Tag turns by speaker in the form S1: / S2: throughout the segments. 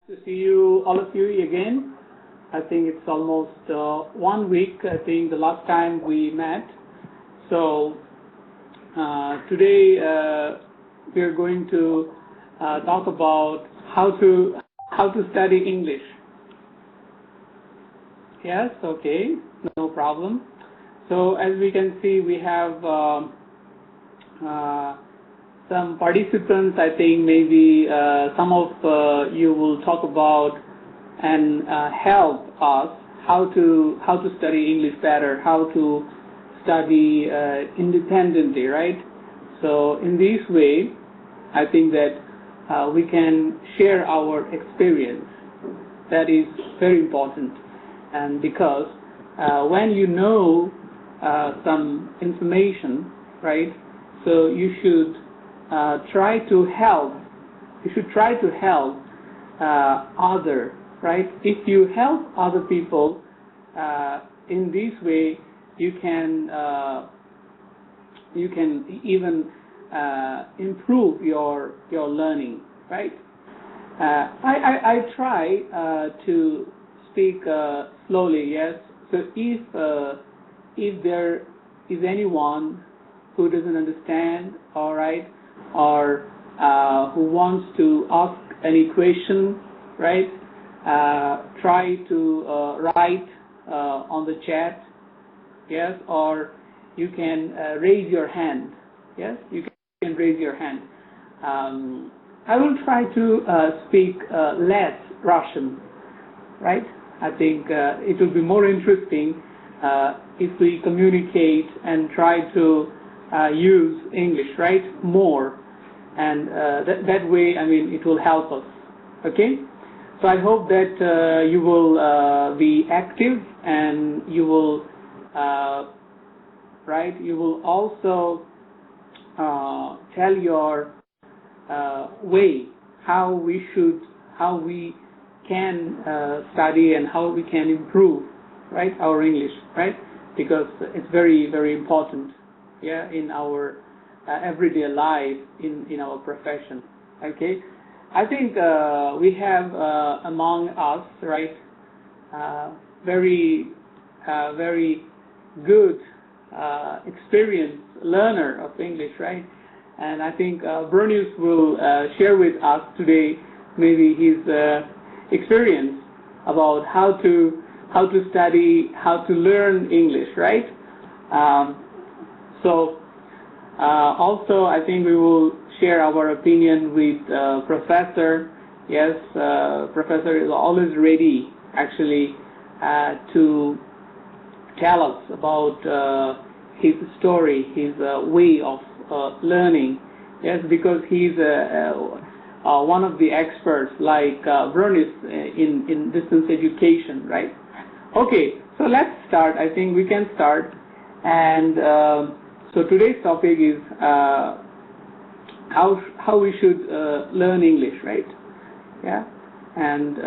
S1: To see you, all of you again. I think it's almost 1 week. I think the last time we met. So today we are going to talk about how to study English. Yes, okay, no problem. So as we can see, we have some participants. I think maybe some of you will talk about and help us how to study English better, how to study independently, right? So in this way, I think that we can share our experience. That is very important, and because when you know some information, right? So you should try to help. You should try to help other, right? If you help other people in this way, you can even improve your learning, right? I try to speak slowly. Yes. So if there is anyone who doesn't understand, all right, or who wants to ask any question, right? Try to write on the chat, yes, or you can raise your hand. Yes, you can raise your hand. I will try to speak less Russian, right? I think it will be more interesting if we communicate and try to use English, right, more, and that way, I mean, it will help us. Okay, so I hope that you will be active, and you will, right, you will also tell your way how we can study and how we can improve, right, our English, right, because it's very, very important. Yeah, in our everyday life, in our profession. Okay, I think we have among us, right, very good experienced learner of English, right? And I think Bernice will share with us today maybe his experience about how to study, how to learn English, right? So also I think we will share our opinion with Professor. Yes, Professor is always ready actually to tell us about his story, his way of learning. Yes, because he's one of the experts like Bernice in distance education, right? Okay, so let's start. I think we can start. And so today's topic is how we should learn English, right? Yeah, and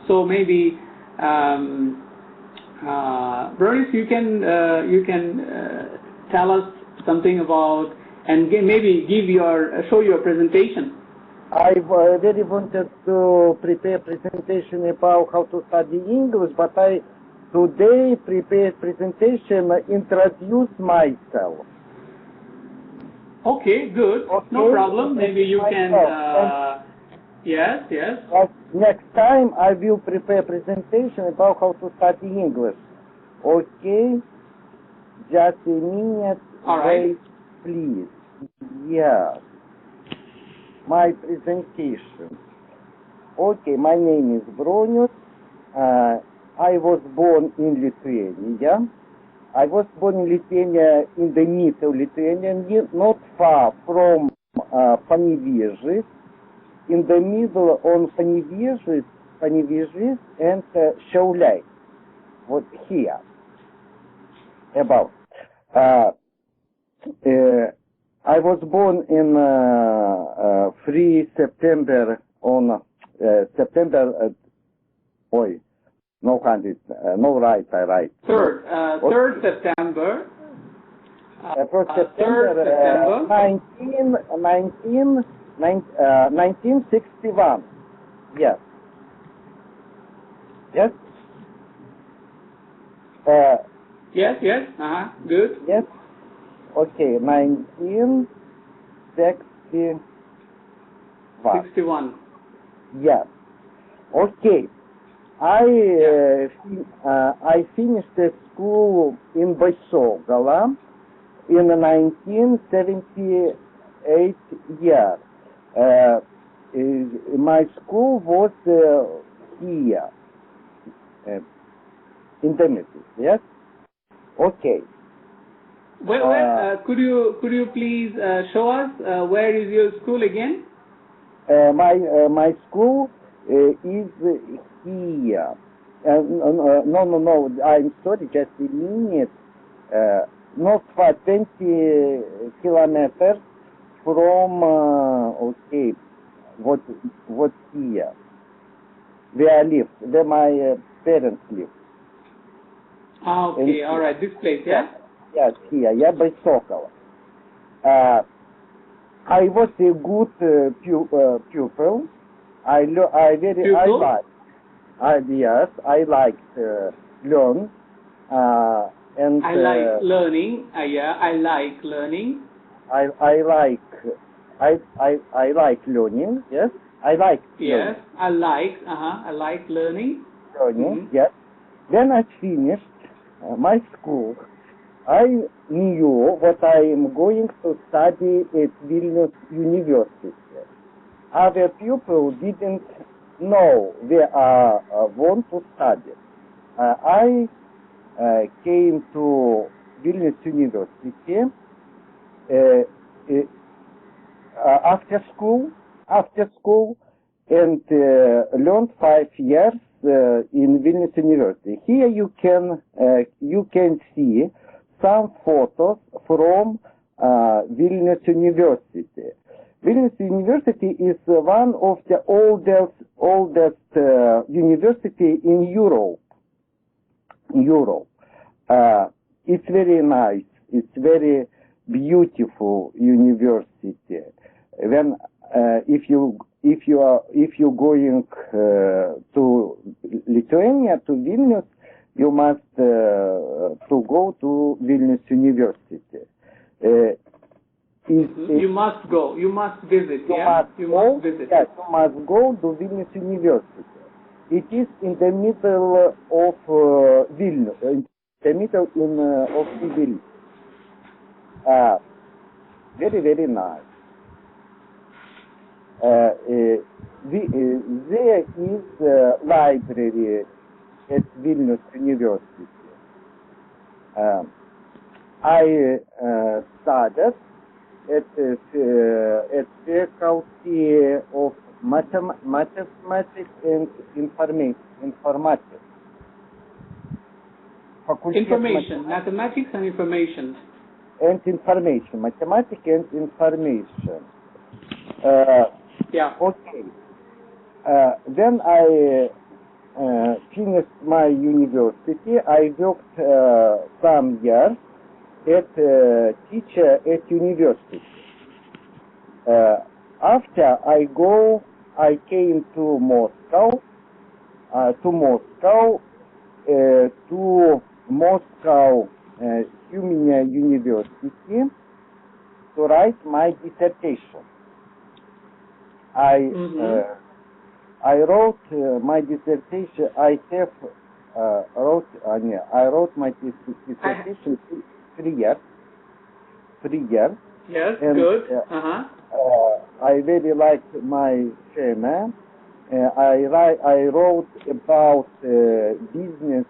S1: so maybe Bernice, you can tell us something about and maybe show your presentation.
S2: I really wanted to prepare presentation about how to study English, but I today prepared presentation introduce myself.
S1: Okay, good. Okay. No problem. Maybe you can. Yes.
S2: Next time I will prepare presentation about how to study English. Okay. Just a minute.
S1: All right.
S2: Wait, please. Yeah. My presentation. Okay. My name is Bronius. I was born in Lithuania. I was born in Lithuania, in the middle of Lithuania, not far from Panevėžys, in the middle on Panevėžys and Šiauliai. What here? About. I was born in 3 September on September. No hundred, no right, I write.
S1: 3rd September.
S2: 1st September 1961. Yes. Yes.
S1: Yes, yes. Good.
S2: Yes. Okay. 1961.
S1: 61.
S2: Yes. Okay. I finished the school in Boisogala in 1978 year. My school was here in Demetrius. Yes. Okay.
S1: Could you please show us where is your school again?
S2: My school is here. No. I'm sorry, just a minute. Not far, 20 kilometers from. Okay, what here? Where I live, where my parents live.
S1: Okay, all right. This place, yeah.
S2: Yes, here. Yeah, by Sokol. I was a good pupil. I liked learn. And
S1: I like learning. I like learning.
S2: I like learning. Yes, I like.
S1: Yes,
S2: learning.
S1: I like learning.
S2: Learning. Yes. When I finished my school, I knew what I am going to study at Vilnius University. Other people didn't know where I want to study. I came to Vilnius University after school, and learned 5 years in Vilnius University. Here you can see some photos from Vilnius University. Vilnius University is one of the oldest university in Europe. It's very nice. It's very beautiful university. When if you going to Lithuania, to Vilnius, you must to go to Vilnius University.
S1: You must go. You must visit. You must visit.
S2: Yes, you must go to Vilnius University. It is in the middle of Vilnius, in the middle of Vilnius. Very, very nice. There is library at Vilnius University. I studied at faculty of mathematics and informatics.
S1: Mathematics and information.
S2: Mathematics and information. Okay. Then I finished my university. I worked some years as a teacher at university. After I came to Moscow, Human University to write my dissertation. I wrote my dissertation. I wrote my dissertation 3 years. 3 years.
S1: Yes,
S2: and,
S1: good.
S2: I very liked my theme. I wrote about business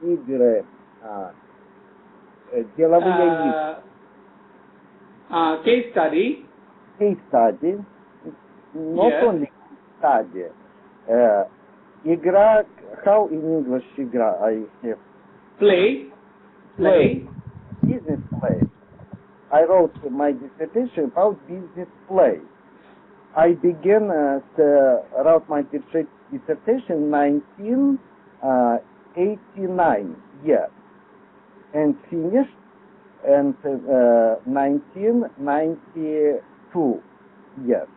S2: игры, деловые
S1: case study.
S2: Case study. Not only study. Игра. How in English игра? I have
S1: play.
S2: Business play. I wrote my dissertation about business play. I began to write my dissertation in 1989 year and finished in 1992 year.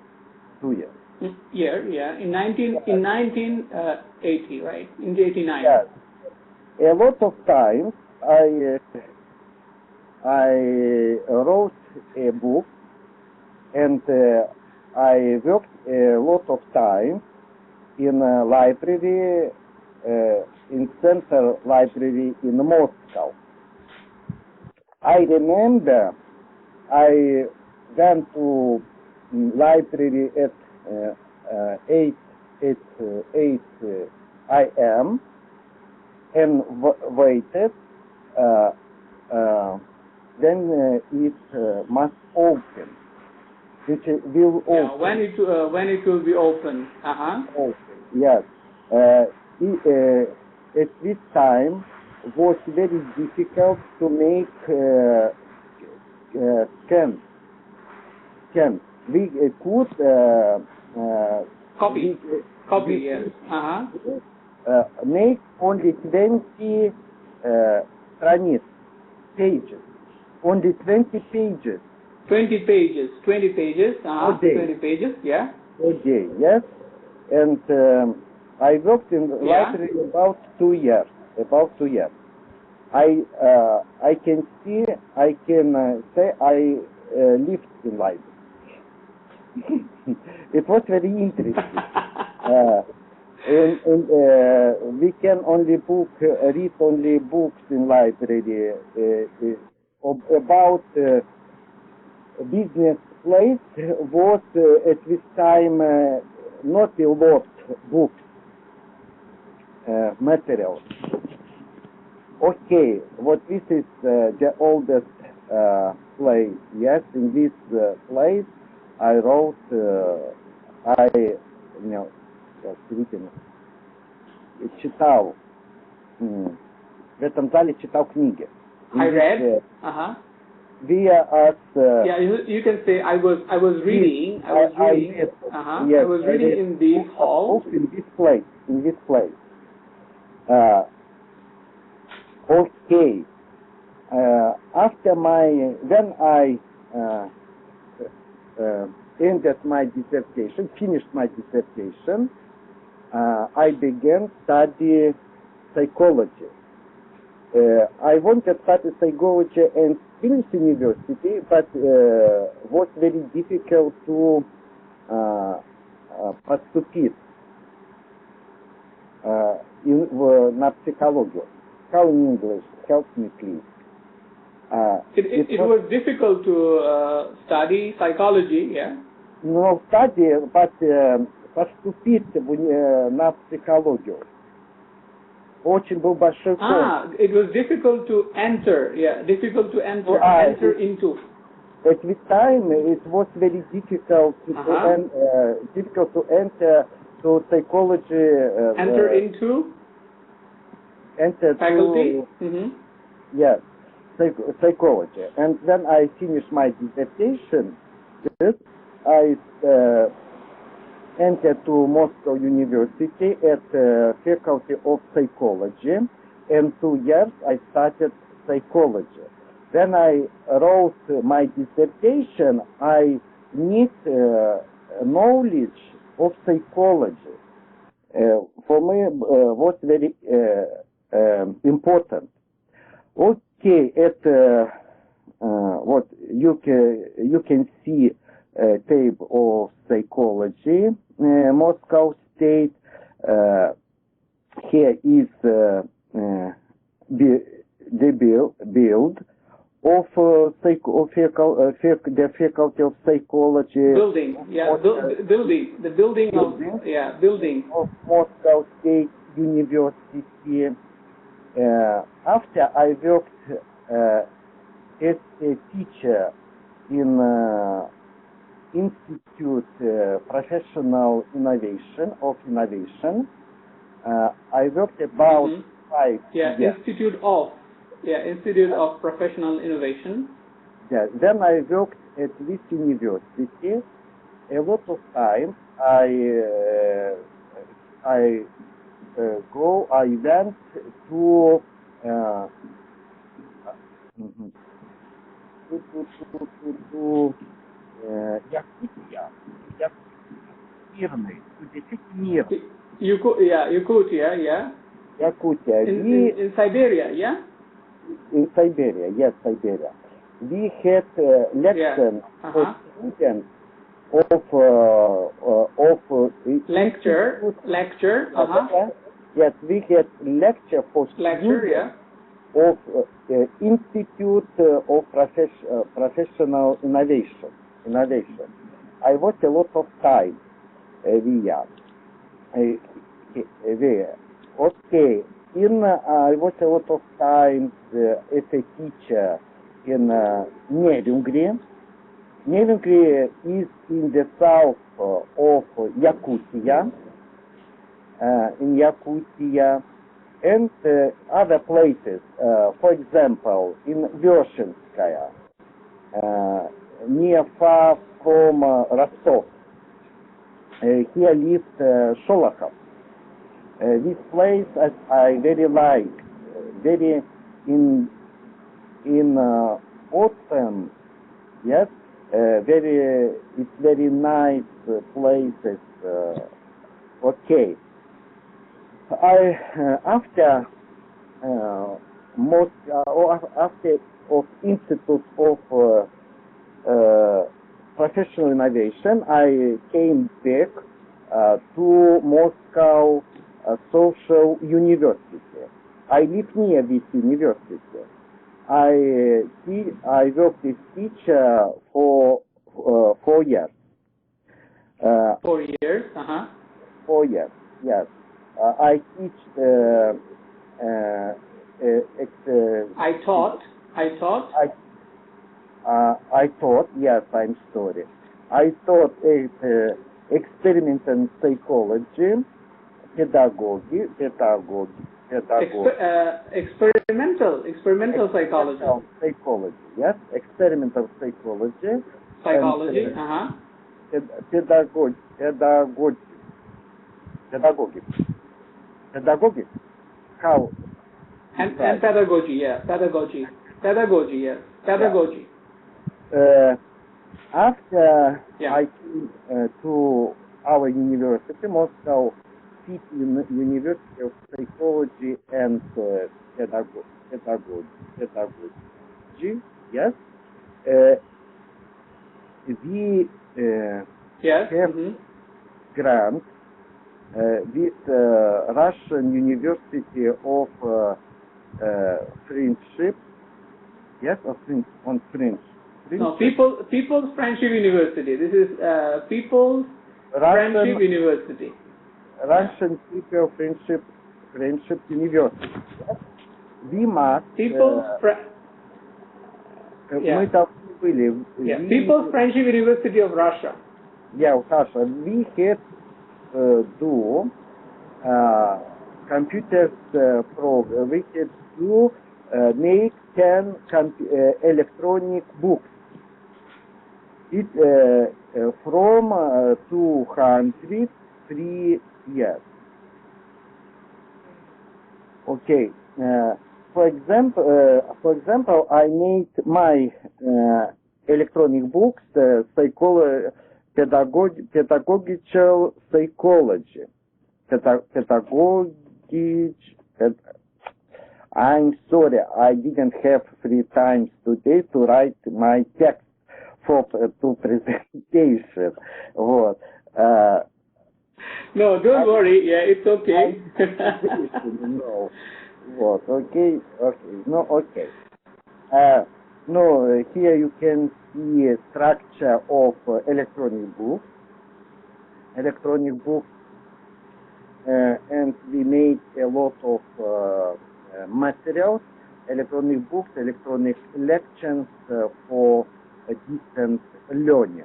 S2: 2 years.
S1: Yeah, in 1980, right? In 89.
S2: Yes. A lot of times I wrote a book, and I worked a lot of time in a library, in Central Library in Moscow. I remember I went to library at 8 a.m. and waited. Then it must open. Which will open.
S1: Yeah, when it will be open.
S2: Open. Yes. At this time was very difficult to make scans. We could
S1: copy. Yes.
S2: Make only 20 pages. Only 20 pages.
S1: 20 pages. 20 pages.
S2: 20
S1: pages. Yeah.
S2: Okay. Yes. And I worked in the library about 2 years. I can say I lived in library. It was very interesting. And we can only read only books in library about business place was at this time not a lot books material. Okay, this is the oldest place. Yes, in this place I wrote. Читал. В этом зале читал книги.
S1: I read.
S2: Via us.
S1: Yeah, you can say I was reading. I was reading.
S2: Yes,
S1: I was reading in these halls.
S2: In this place. Okay. After when I ended my dissertation, finished my dissertation, I began study psychology. I wanted to study psychology in Finnish University, but was very difficult to поступить на психологию. How in English? Help me, please.
S1: It was difficult to study psychology, yeah?
S2: No, study, but поступить на психологию. Очень был большой конкурс.
S1: It was difficult to enter, difficult to enter into.
S2: At this time, it was very difficult to enter to psychology. Enter
S1: faculty?
S2: Yes, psychology. And when I finished my dissertation, I entered to Moscow University at Faculty of Psychology, and 2 years I studied psychology. When I wrote my dissertation, I need knowledge of psychology. For me, was very important. Okay, what you can see tape of psychology, Moscow State. Here is the build of the Faculty of Psychology.
S1: Building, the building
S2: of Moscow State University. After I worked as a teacher in Institute Professional Innovation. I worked about 5 years.
S1: Institute of Professional Innovation.
S2: Yeah. Then I worked at this university. A lot of times I went to Yakutia. мирный, учить мир.
S1: Yakutia, yeah.
S2: Yakutia.
S1: In Siberia, yeah?
S2: In Siberia, yes, Siberia. We had lesson for students
S1: lecture.
S2: Yes, we had lecture for students of Institute of Professional Innovation. I was a lot of time there. Okay. I was a lot of times as a teacher in Nerungri. Nerungri is in the south of Yakutia, and other places. For example, in Vershinskaya, near far from Rostov. Here lived Sholokhov. This place I very like. Very in autumn. Yes, it's very nice places. Okay. After of Institute of Professional Innovation, I came back to Moscow Social University. I live near this university. I worked as teacher for 4 years.
S1: 4 years,
S2: 4 years, yes. I teach.
S1: I taught.
S2: I taught. Yes, I'm sorry. I taught experimental psychology, pedagogy. Experimental psychology. Yes, experimental psychology.
S1: Pedagogy.
S2: How?
S1: And pedagogy, yeah. Pedagogy, yes. Pedagogy.
S2: After I came to our university, Moscow City University of Psychology and Pedagogy, yes. We have grant with Russian University of Friendship, yes, on French.
S1: No, People's Friendship University. This is People's Friendship University.
S2: Russian People Friendship University. Yes. We must.
S1: People's People's Friendship University of Russia.
S2: Yeah, Russia. We had do computers program. We had to make 10 electronic books. It from 203 years. Okay. For example, I made my electronic books, pedagogical psychology. I'm sorry, I didn't have free time today to write my text for to presentation. What?
S1: No, don't worry. Yeah, it's okay.
S2: No. What? Okay. No, okay. No, here you can see a structure of electronic books. And we made a lot of materials, electronic books, electronic lectures for distance learning.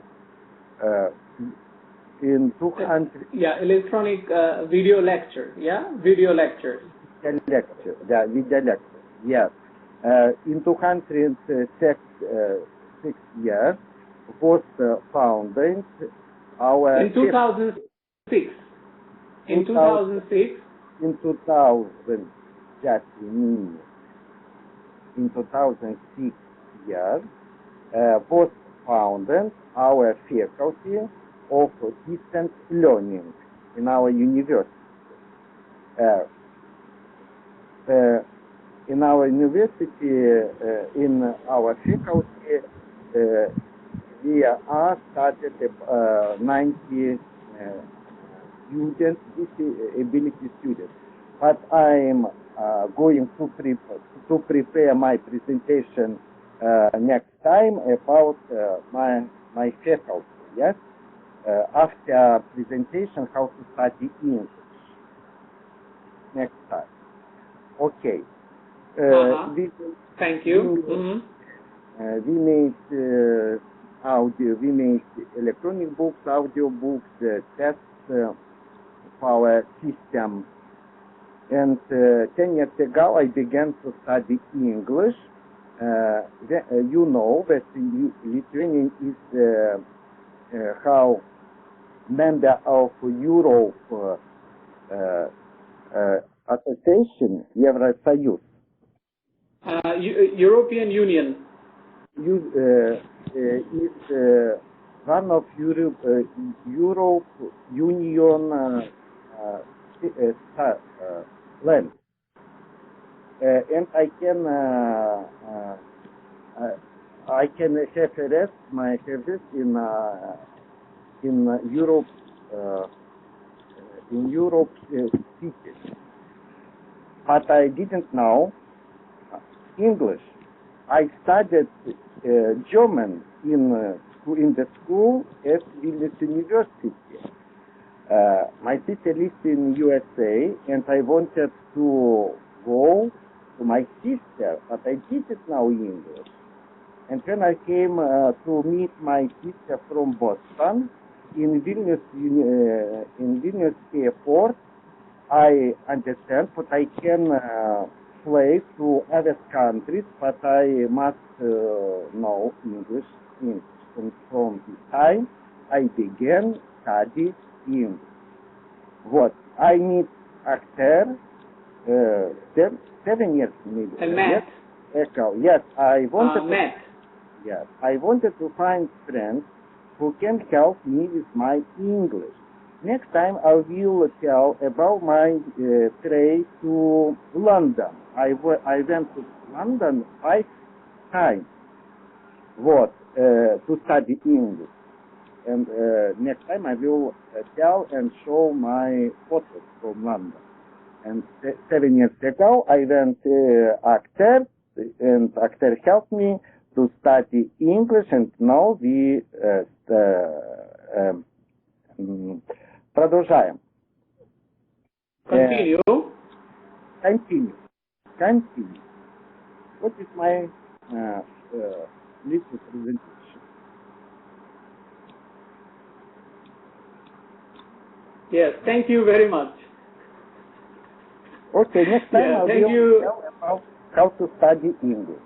S2: In 200.
S1: Electronic video lecture. Video lectures.
S2: Video lecture. Yes. In 206 years was founded our.
S1: In 2006. In 2006.
S2: In 2000, just in 2006 years was founded our faculty of distance learning in our university. In our university, in our faculty, we are started 90 students, disability students. But I'm going to prepare my presentation next time about my faculty. Yes, after presentation, how to study English. Next time. Okay.
S1: Thank you.
S2: We made audio. We made electronic books, audio books, tests for our system. And 10 years ago, I began to study English. You know that Lithuanian is how member of Europe Association, Евросоюз.
S1: European Union.
S2: Is one of Europe Union land, and I can have a rest my service in Europe cities, but I didn't know English. I studied German in the school at Vilnius University. My sister lives in USA, and I wanted to go to my sister, but I didn't know English. And when I came to meet my sister from Boston in Vilnius airport, I understand that I can fly to other countries, but I must know English. And from this time, I began study English. What I need actor 7 years maybe.
S1: And math.
S2: Yes, I wanted.
S1: Math.
S2: Yes, I wanted to find friends who can help me with my English. Next time I will tell about my trip to London. I went to London 5 times. What to study English. And next time I will tell and show my photos from London. And 7 years ago I went actor, and actor helped me to study English, and now we продолжаем.
S1: Continue.
S2: Continue. What is my little presentation?
S1: Yes, thank you very much.
S2: Okay, next time I will tell about how to study English.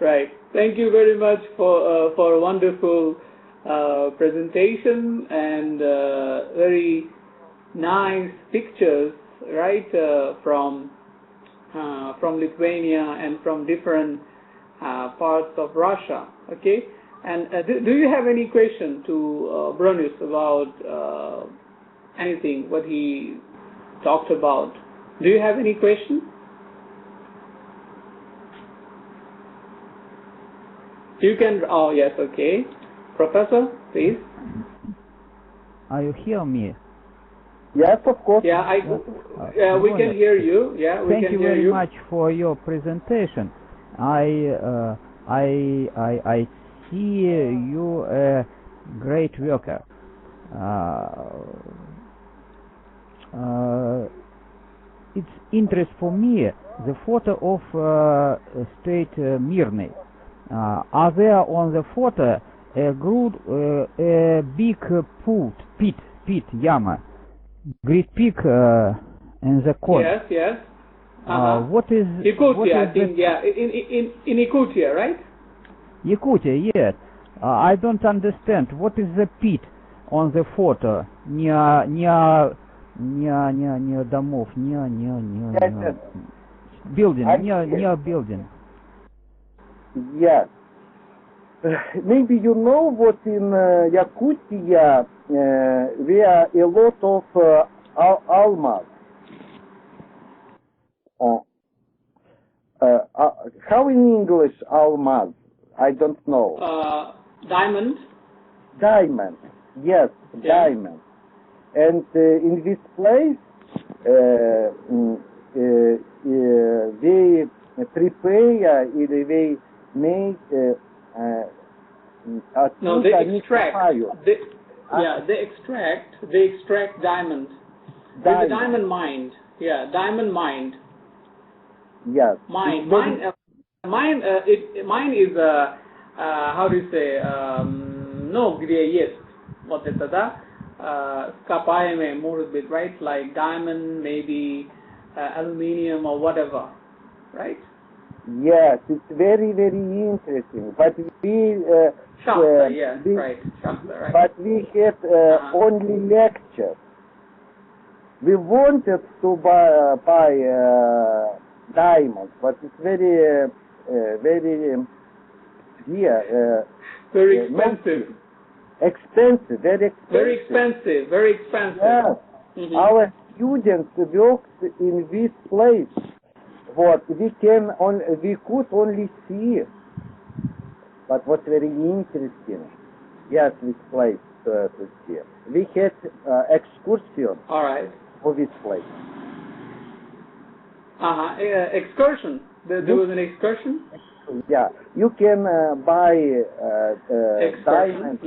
S1: Right. Thank you very much for a wonderful presentation and very nice pictures, right, from Lithuania and from different parts of Russia. Okay. And do you have any question to Bronius about anything what he talked about? Do you have any question? You can. Oh yes. Okay. Professor, please.
S3: Are you hear me?
S2: Yes, of course.
S1: Yeah, we can hear you. Yeah, we can hear you.
S3: Thank you very much for your presentation. I see you a great worker. It's interest for me the photo of state Mirny. Are there on the photo a big pit, yama, great peak in the corner?
S1: Yes.
S3: What is
S1: Yakutia? I think in Yakutia, right?
S3: Yakutia, yes. I don't understand. What is the pit on the photo near домов, near building, near building?
S2: Yes. maybe you know what in Yakutia there are a lot of almas. How in English almas? I don't know.
S1: Diamond.
S2: Diamond. Yes,
S1: Yeah.
S2: diamond. And in this place, they prepare, they make.
S1: No, they extract. They extract diamond. There's a diamond mine. Yeah, diamond mine.
S2: Yes.
S1: Mine is how do you say? No, где есть вот это, да? Скопаемые, может быть, right? Like diamond, maybe aluminium or whatever, right?
S2: Yes, it's very, very interesting. But we
S1: Shasta, yeah, right. Shasta, right.
S2: But we had only lectures. We wanted to buy diamonds, but it's very, very dear.
S1: Very expensive.
S2: Expensive, very expensive.
S1: Very expensive, very expensive.
S2: Yes.
S1: Mm-hmm.
S2: Our students worked in this place. What we could only see, but what's very interesting. Yes, this place to see. We had excursion.
S1: All right.
S2: For this place.
S1: Excursion. There was an excursion.
S2: Yeah, you can buy diamonds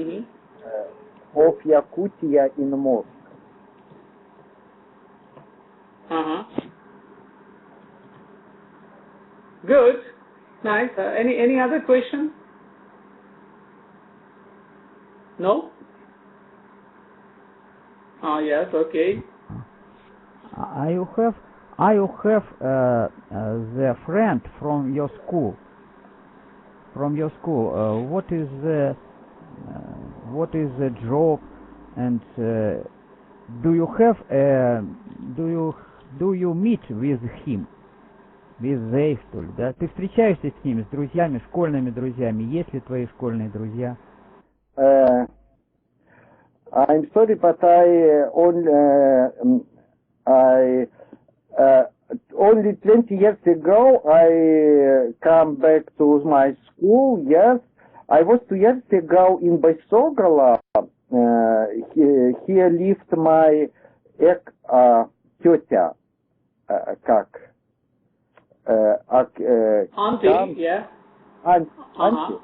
S2: of Yakutia in Moscow.
S1: Good, nice. Any other question? No. Oh yes, okay.
S3: You have the friend from your school. From your school, what is the job, and do you meet with him, with they, что ли, да? Ты встречаешься с ними, с друзьями, школьными друзьями? Есть ли твои школьные друзья?
S2: I'm sorry, but only 20 years ago I come back to my school. Yes, I was 2 years ago in Байсогола. Here lived my тетя, как
S1: auntie, yeah.
S2: Auntie.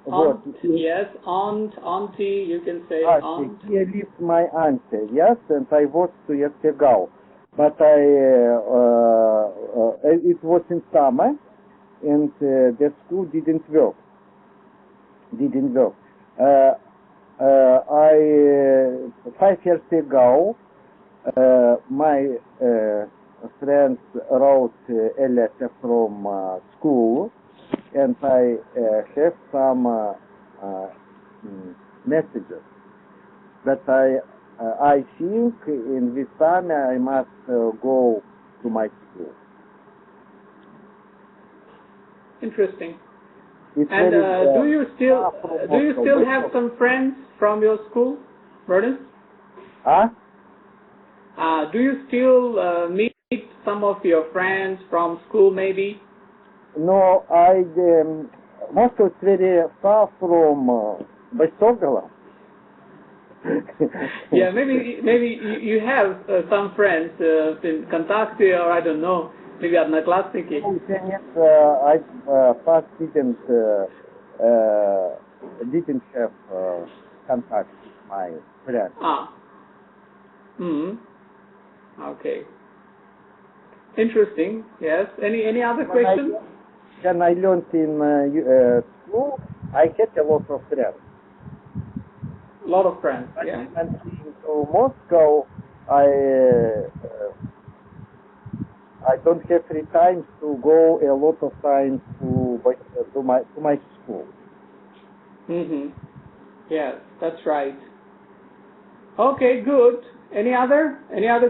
S1: Aunt, yes, auntie, you can say aunt.
S2: Here lived my auntie, yes, and I was 2 years ago. But it was in summer, and the school didn't work. I 5 years ago, my friends wrote a letter from school, and I have some messages that I think in this summer I must go to my school.
S1: Interesting.
S2: It's
S1: and
S2: very,
S1: do you still have some friends from your school, Vernon? Do you still meet some of your friends from school, maybe?
S2: No, Moscow is very far from Байсогола.
S1: Yeah, maybe you have some friends in Kontakte, or I don't know, maybe одноклассники.
S2: I first didn't have contact with my friends.
S1: Okay. Interesting. Yes. Any other questions?
S2: When I learned in school, I had a lot of friends.
S1: A lot of friends. Yeah.
S2: And to Moscow, I don't have free time to go a lot of times to my school.
S1: Yes, that's right. Okay, good. Any other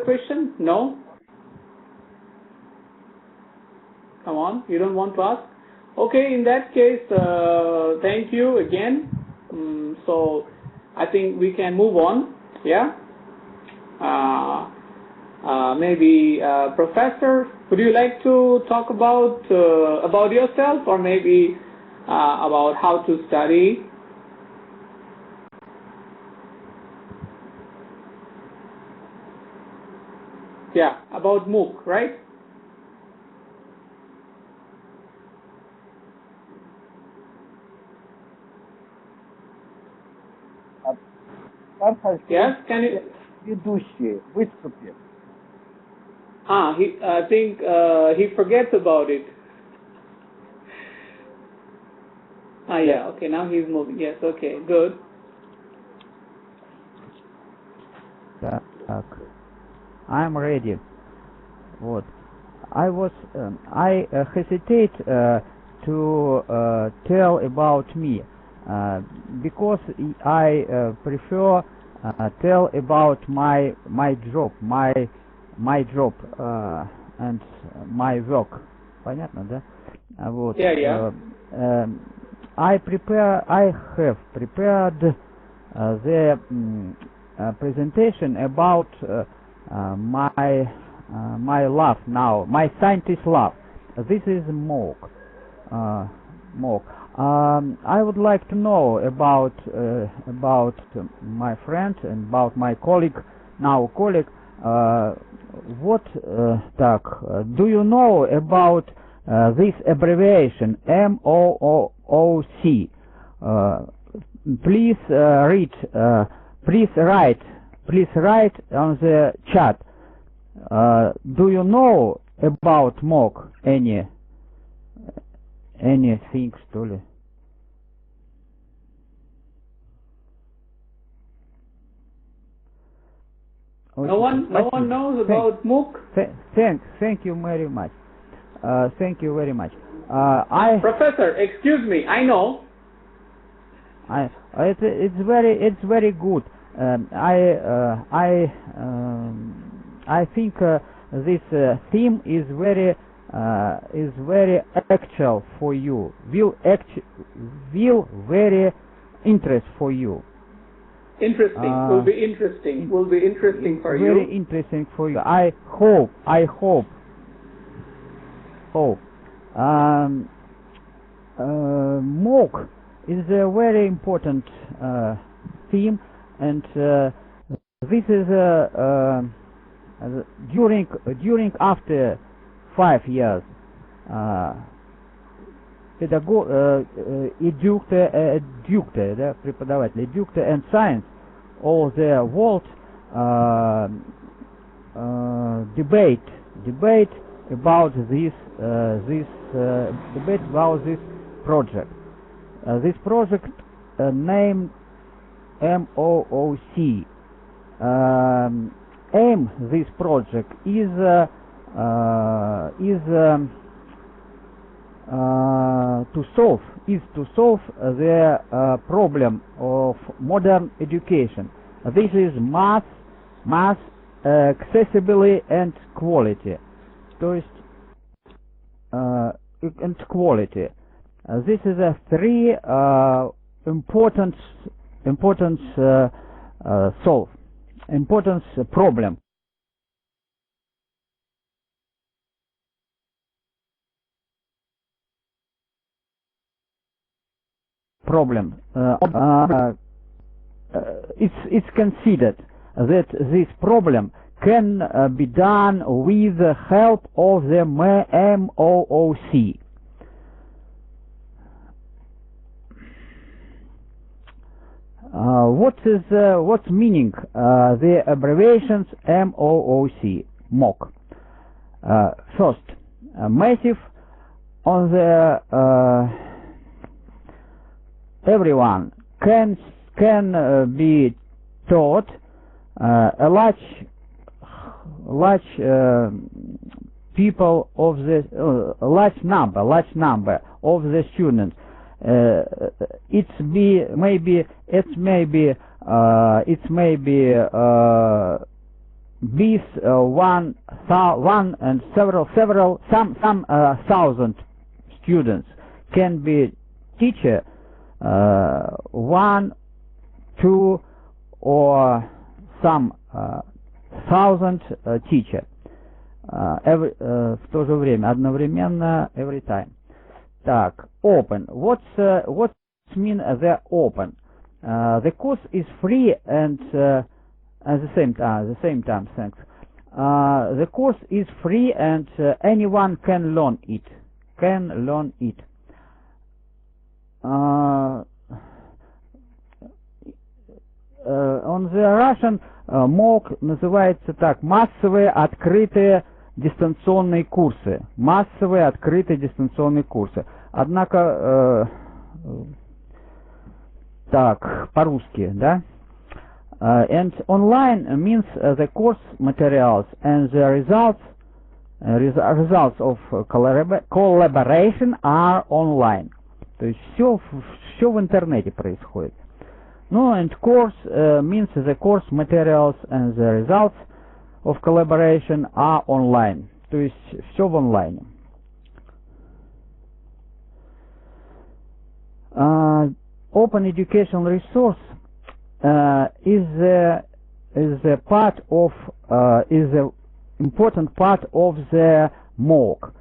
S1: question? No? Come on, you don't want to ask? Okay, in that case, thank you again. So I think we can move on. Yeah. Maybe Professor, would you like to talk about yourself, or maybe about how to study? Yeah, about MOOC, right? Yes, can you?
S2: Ведущий, выступи.
S1: I think he forgets about it. Yeah, okay, now he's moving. Yes, okay, good.
S3: Так, I'm ready. Вот. I hesitate to tell about me because I prefer tell about my job, my job and my work. Понятно, да? Вот.
S1: Yeah.
S3: I have prepared the presentation about my lab now, my scientist lab. This is MOOC. I would like to know about my friend and about my colleague. Do you know about this abbreviation MOOC? Please write on the chat. Do you know about MOOC anything, что ли?
S1: No one knows about MOOC?
S3: Thank you very much. Thank you very much.
S1: Professor, excuse me, I know.
S3: It's very good. I think this theme is very actual for you. Will very interest for you.
S1: Interesting. Will be interesting. Will be interesting for you.
S3: Very interesting for you. I hope. MOOC is a very important theme, and this is during after 5 years преподаватель educate and science all the world debate about this project. This project named MOOC. Aim this project is to solve the problem of modern education. This is mass, accessibility and quality. То есть and quality. This is a three importance problem. It's considered that this problem can be done with the help of the MOOC. What's meaning the abbreviations MOOC? MOOC. First, massive on the everyone can be taught a large people of the large number of the students. It may be one and several some thousand students can be teacher, 1, 2, or some 1000 teacher. В то же время, одновременно, every time. Так, open. What's mean the open? The course is free and at the same time, thanks. The course is free and anyone can learn it. On the Russian MOOC называется так: массовые открытые дистанционные курсы. Массовые открытые дистанционные курсы. Однако, так, по-русски, да? And online means the course materials and the results of collaboration are online. То есть все в интернете происходит. Ну, and course means the course materials and the results of collaboration are online. То есть все в онлайне. Open educational resource is a part of is an important part of the MOOC,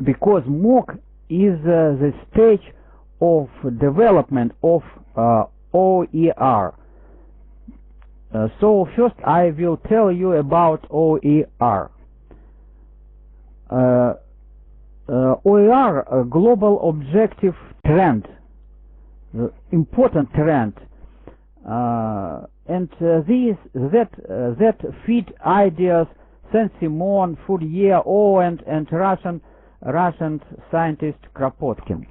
S3: because MOOC is the stage of development of OER. So first I will tell you about OER. OER, a global objective trend, important trend, and that feed ideas Saint-Simon, Fourier, and Russian scientist Kropotkin.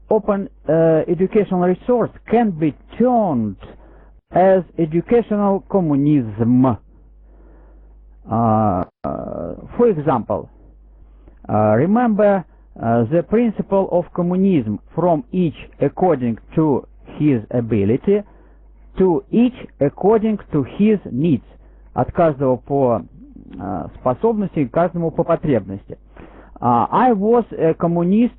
S3: Open educational resource can be termed as educational communism. For example, remember the principle of communism: from each according to his ability, to each according to his needs. От каждого по способности, каждому по потребности. I was a communist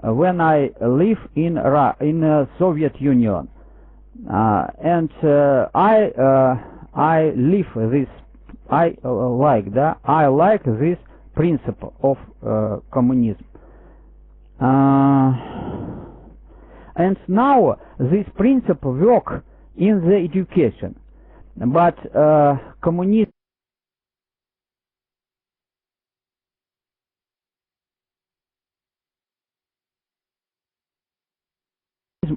S3: when I lived in Soviet Union, and I live this. I like this principle of communism. And now this principle work in the education, but communism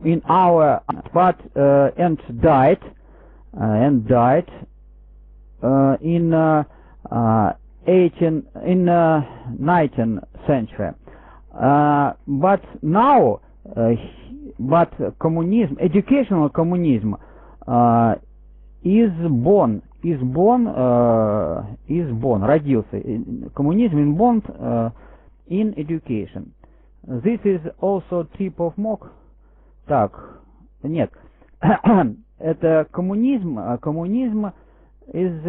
S3: in our and died in 19th century. But now, communism, educational communism, is born, родился. Communism is born in education. This is also type of MOOC. Так, нет. Это коммунизм is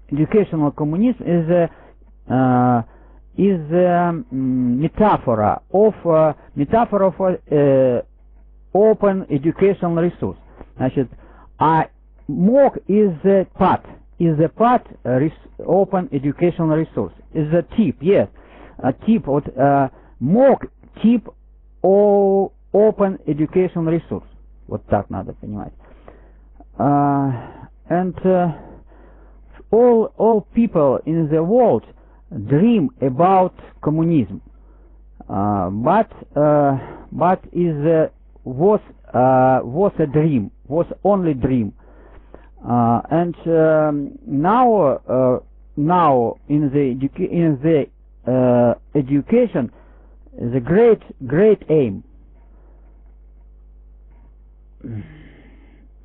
S3: educational communism is metaphor of open educational resource. Значит, MOOC is a part open educational resource. Is a tip, yes, a tip от MOOC tip open educational resource. Вот так надо понимать. And all people in the world dream about communism, but was a dream, was only dream, and now in the education is a great aim.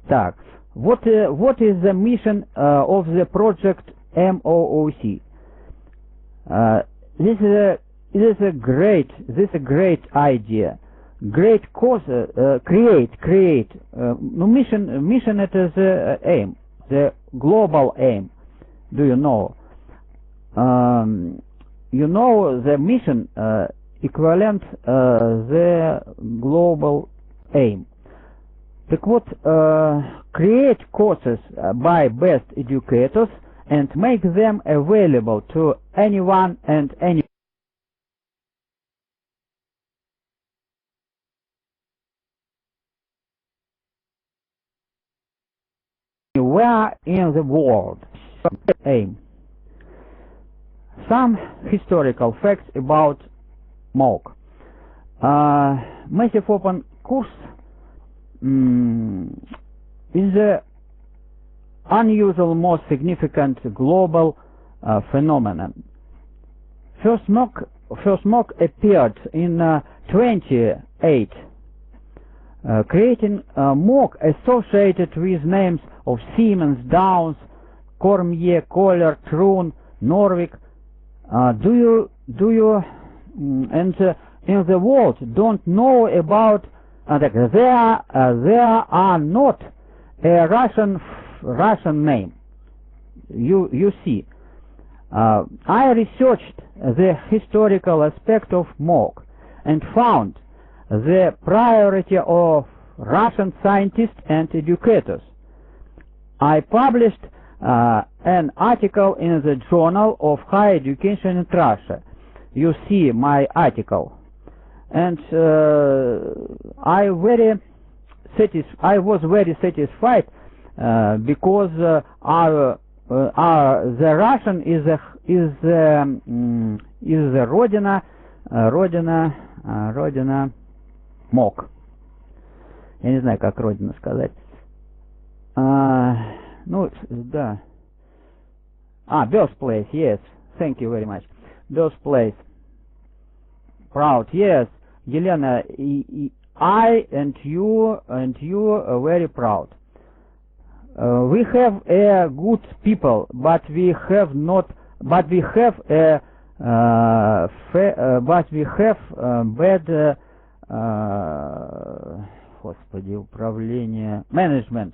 S3: Так, what is the mission of the project MOOC? This is a great idea. great cause, create. Mission it is the aim, the global aim. Do you know? You know the mission equivalent the global aim. Так вот, create courses by best educators and make them available to anyone and anywhere in the world. Aim. Some historical facts about MOOC. Massive Open course is the unusual, most significant global phenomenon. First MOOC appeared in 28, creating MOOC associated with names of Siemens, Downs, Cormier, Kohler, Troon, Norvik. Do you and in the world don't know about there are not a Russian name. You see, I researched the historical aspect of MOOC and found the priority of Russian scientists and educators. I published an article in the Journal of Higher Education in Russia. You see my article, and I was very satisfied because the Russian is the родина MOOC. Я не знаю, как родина сказать. Ну, да. Birthplace, yes. Thank you very much. Birthplace. Proud, yes. Елена, I and you are very proud. We have a good people, but we have not. But we have a. But we have bad. Господи, управление. Management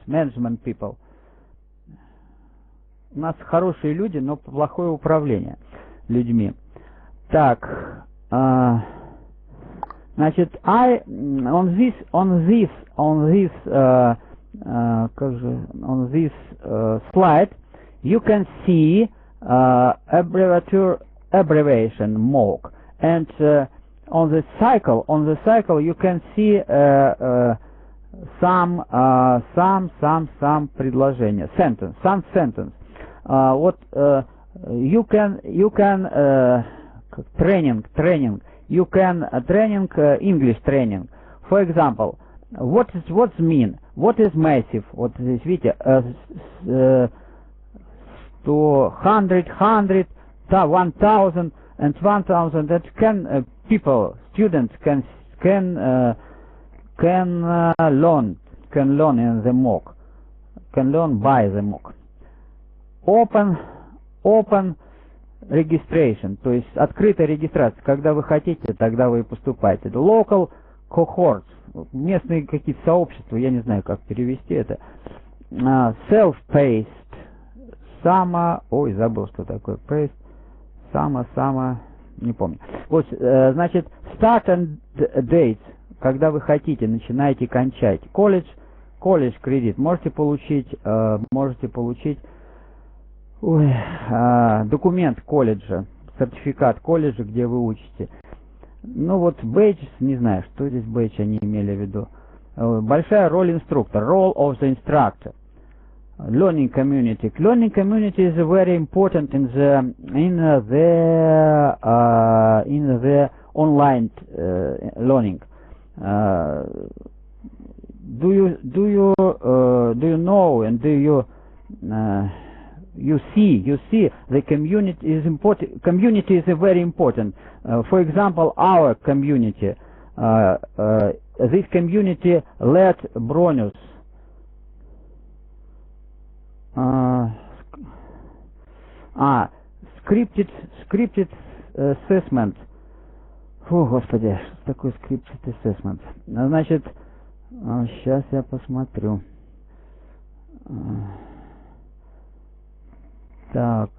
S3: people. У нас хорошие люди, но плохое управление людьми. Так, значит, on this slide you can see abbreviation MOOC, and on the cycle you can see some предложения, some sentence. What you can training you can training English training. For example, what's mean? What is massive? Вот здесь видите, 100, 1000 and 1000. That can people, students can learn in the MOOC, can learn by the MOOC. Open registration, то есть открытая регистрация. Когда вы хотите, тогда вы и поступаете. Local cohorts, местные какие-то сообщества, я не знаю, как перевести это. Self-paced, забыл, что такое paced, не помню. Вот, значит, start and dates, когда вы хотите, начинаете, кончаете. College кредит, можете получить документ колледжа, сертификат колледжа, где вы учите. Ну вот badge, не знаю, что здесь badge они имели в виду. Большая роль инструктора, role of the instructor. Learning community. Learning community is very important in the online learning. Do you know and do you you see the community is important. Community is very important. For example, our community. This community led Bronius. Scripted assessment Фу, господи, что такое scripted assessment? Значит, сейчас я посмотрю. Так.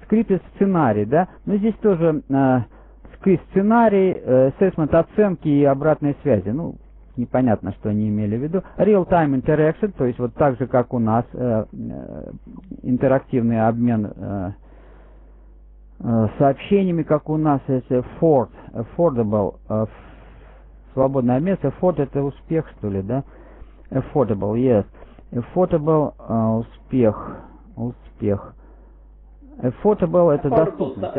S3: Scripted сценарий, да? Ну, здесь тоже сценарий, assessment оценки и обратной связи. Ну, непонятно, что они имели в виду. Real-time interaction, то есть вот так же, как у нас, интерактивный обмен сообщениями, как у нас, это affordable, свободное обмен. Afford — это успех, что ли, да? Affordable, yes. Affordable, успех. Affordable — это доступность.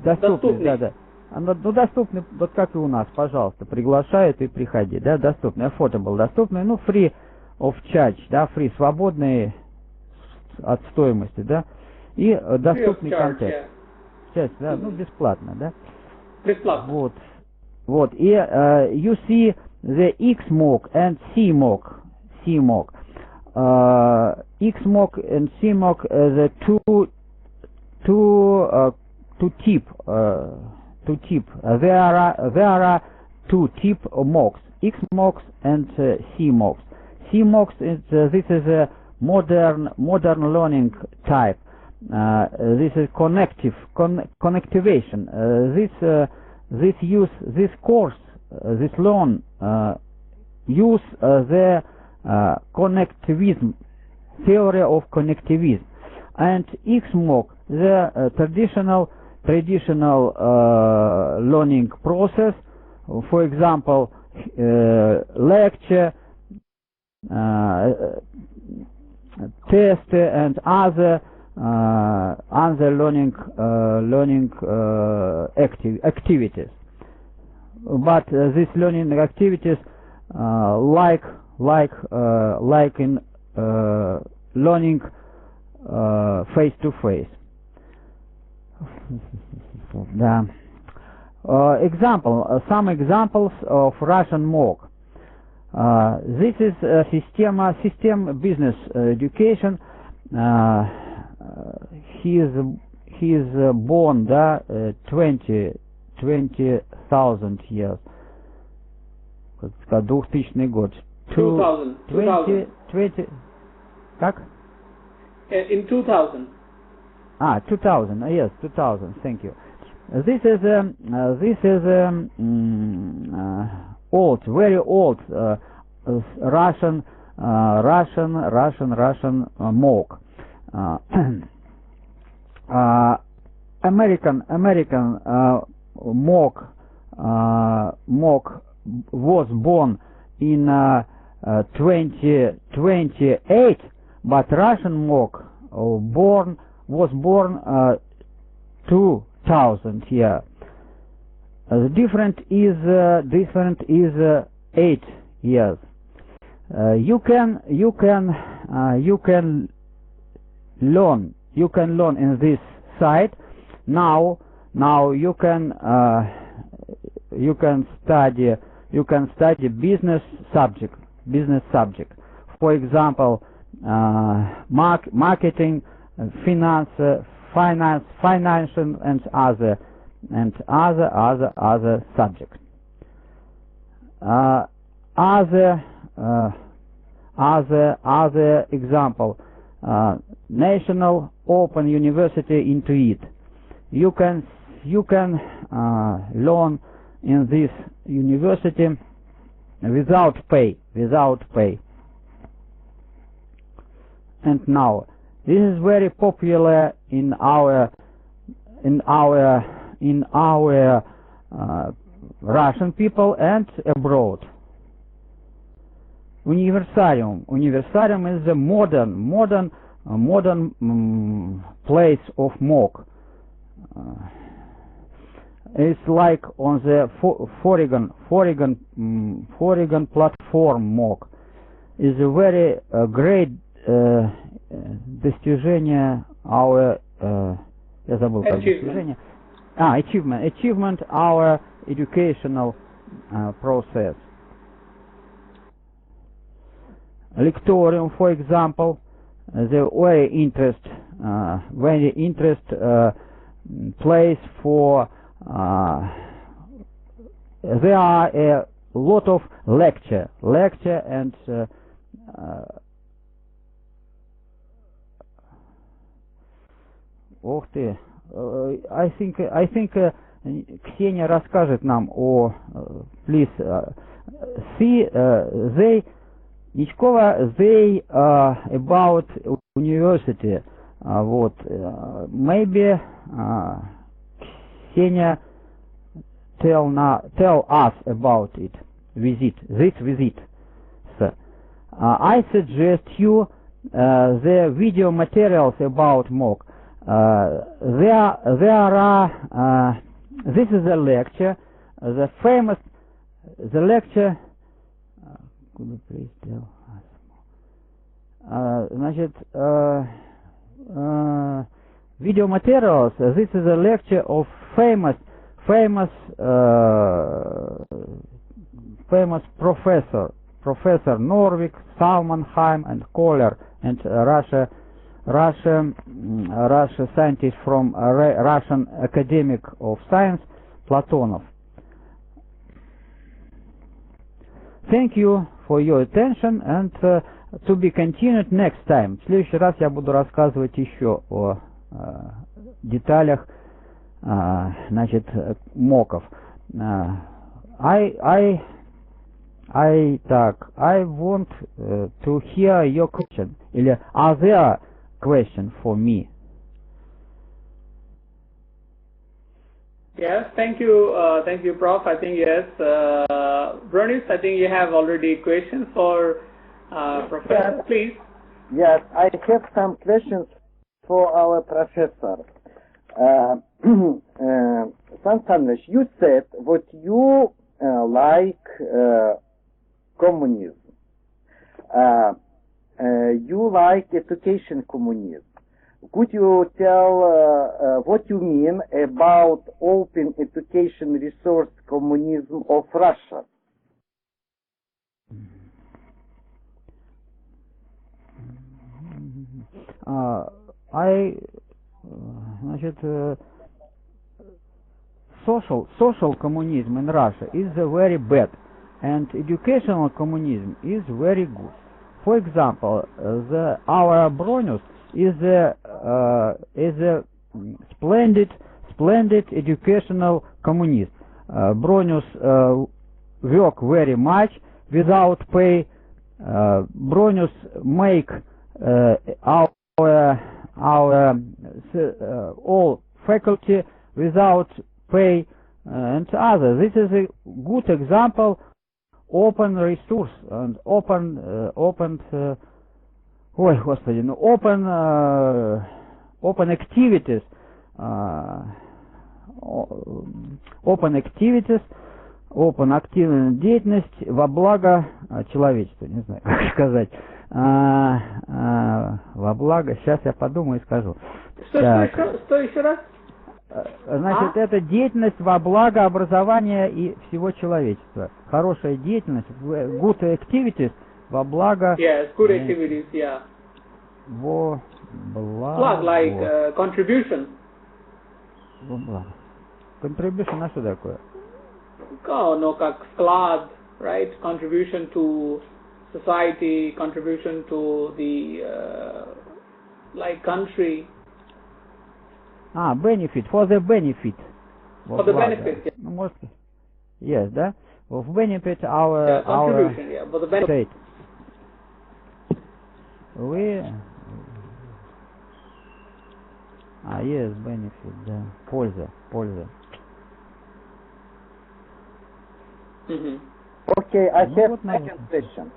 S3: Доступный, да. Ну, доступный, вот как и у нас, пожалуйста, приглашают и приходи, да, доступный. Affordable, доступный, ну, free of charge, да, free, свободный от стоимости, да, и доступный контекст. Часть, да, ну, бесплатно, да.
S1: Бесплатно.
S3: Вот, и you see the X-mock and C-mock. X-mock and C-mock, the two tip. There are two tip mocks, X-mocks and C-mocks. C-mocks is this is a modern learning type. This is connectivation. This course, this learn use the connectivism, theory of connectivism, and X-mock, the traditional learning process. For example, lecture, test, and other learning activities. But these learning activities, like in learning face to face. Да. Some examples of Russian mock. This is system business education. He is born, да, 20,000 years. 2000 год. 20. Как?
S1: In 2000.
S3: 2000. Yes, 2000. Thank you. This is old, very old Russian mock. American mock was born in 2028, but Russian mock was born 2000 year. Different is 8 years. You can learn in this site. Now you can study business subject. For example, marketing, finance, financial, and other subjects. Other example, National Open University Intuit. You can learn in this university without pay. And now this is very popular in our Russian people and abroad. Universarium is the modern place of mock. It's like on the Foreign platform mock. Is a very great достижение our я забыл как достижение. Achievement our educational process. Lectorium, for example, the very interest place for there are a lot of lecture and ух ты, I think Ksenia расскажет нам о please see they Ничкова they about university вот maybe Ksenia tell us about it visit. So, I suggest you the video materials about MOOC. There are this is a lecture, the lecture. Could you please tell us? Значит, video materials. This is a lecture of famous Professor Norvik, Salmanheim, and Kohler, and Russia scientist from Russian Academic of Science, Platonov. Thank you for your attention, and to be continued next time. В следующий раз я буду рассказывать еще о деталях, значит, моков. I want to hear your question. Или are there question for me?
S1: Yes, thank you, Prof. I think yes, Bronis, I think you have already questions for Professor. Yes. Please.
S2: Yes, I have some questions for our professor. San Sanich, you said what you like communism. You like education communism. Could you tell what you mean about open education resource communism of Russia?
S3: Значит, social communism in Russia is very bad, and educational communism is very good. For example, our Bronius is a splendid educational communist. Bronius work very much without pay. Bronius make our all faculty without pay and others. This is a good example. Open resource and open activities, open активная деятельность во благо человечества, не знаю, как сказать, во благо, сейчас я подумаю и скажу.
S1: Что еще раз?
S3: Значит, это деятельность во благо образования и всего человечества. Хорошая деятельность, good activities во благо...
S1: Yes, good activities, yeah.
S3: Во благо...
S1: Like contribution.
S3: Во благо. Contribution, а что такое?
S1: No, как вклад, right? Contribution to society, contribution to the like country.
S3: Benefit, for the benefit.
S1: For the benefit, yeah.
S3: Ну, может, yes, да? Of benefit our
S1: contribution, yeah, for the benefit.
S3: Yes, benefit, да. Польза.
S2: Mm-hmm. Okay, I have second question.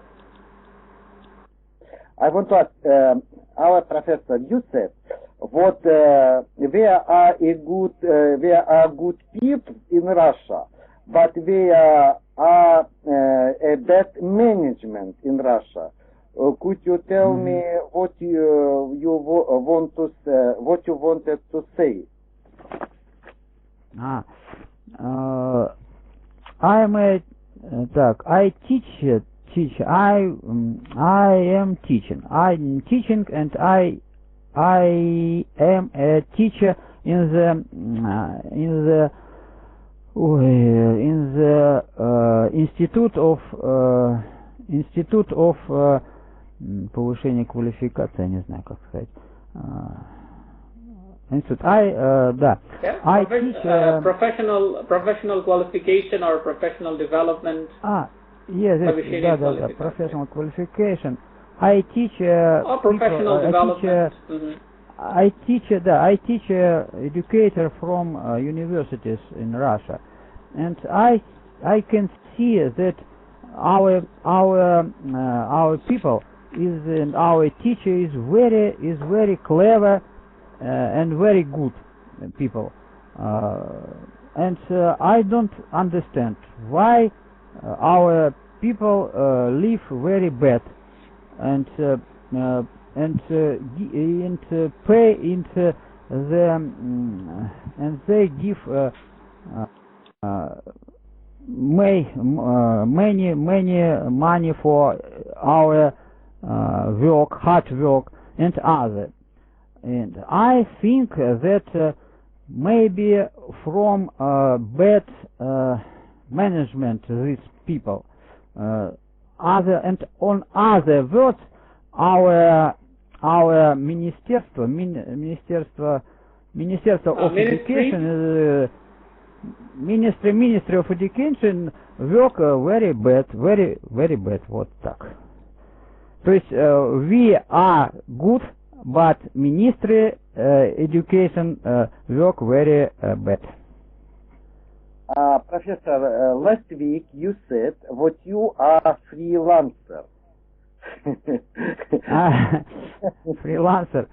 S2: I want to ask our professor. You said what there are good people in Russia, but there are a bad management in Russia. Could you tell me what you wanted to say?
S3: I teach. I am teaching. I'm teaching, and I am a teacher in the Institute of повышения квалификации, я не знаю, как сказать. Institute. I teach
S1: professional qualification or professional development.
S3: Yes, professional qualification. I teach
S1: professional development.
S3: I teach educator from universities in Russia, and I can see that our people and our teacher is very clever and very good people, and I don't understand why our people live very bad and pay into them and they give many money for our hard work and other. And I think that maybe from bad management these people, on other words, our Ministry of Education work very bad, вот так. То есть we are good, but Ministry Education work very bad.
S2: Professor, last week you said that you are freelancer.
S3: Freelancer.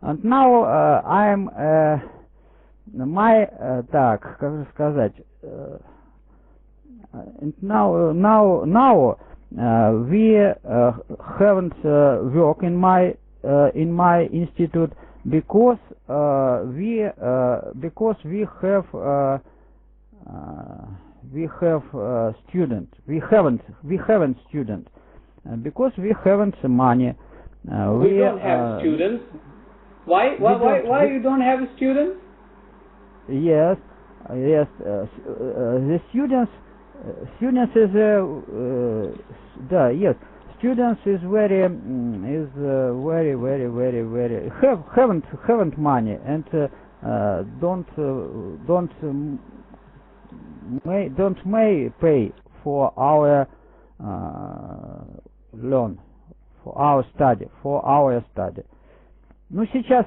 S3: And now I'm так, как же сказать, now we haven't work in my institute because we have student. We haven't student because we haven't money.
S1: We don't have students. Why you don't have students?
S3: Yes. The students is yes. Students is very haven't money and don't may pay for our loan, for our study. Ну, сейчас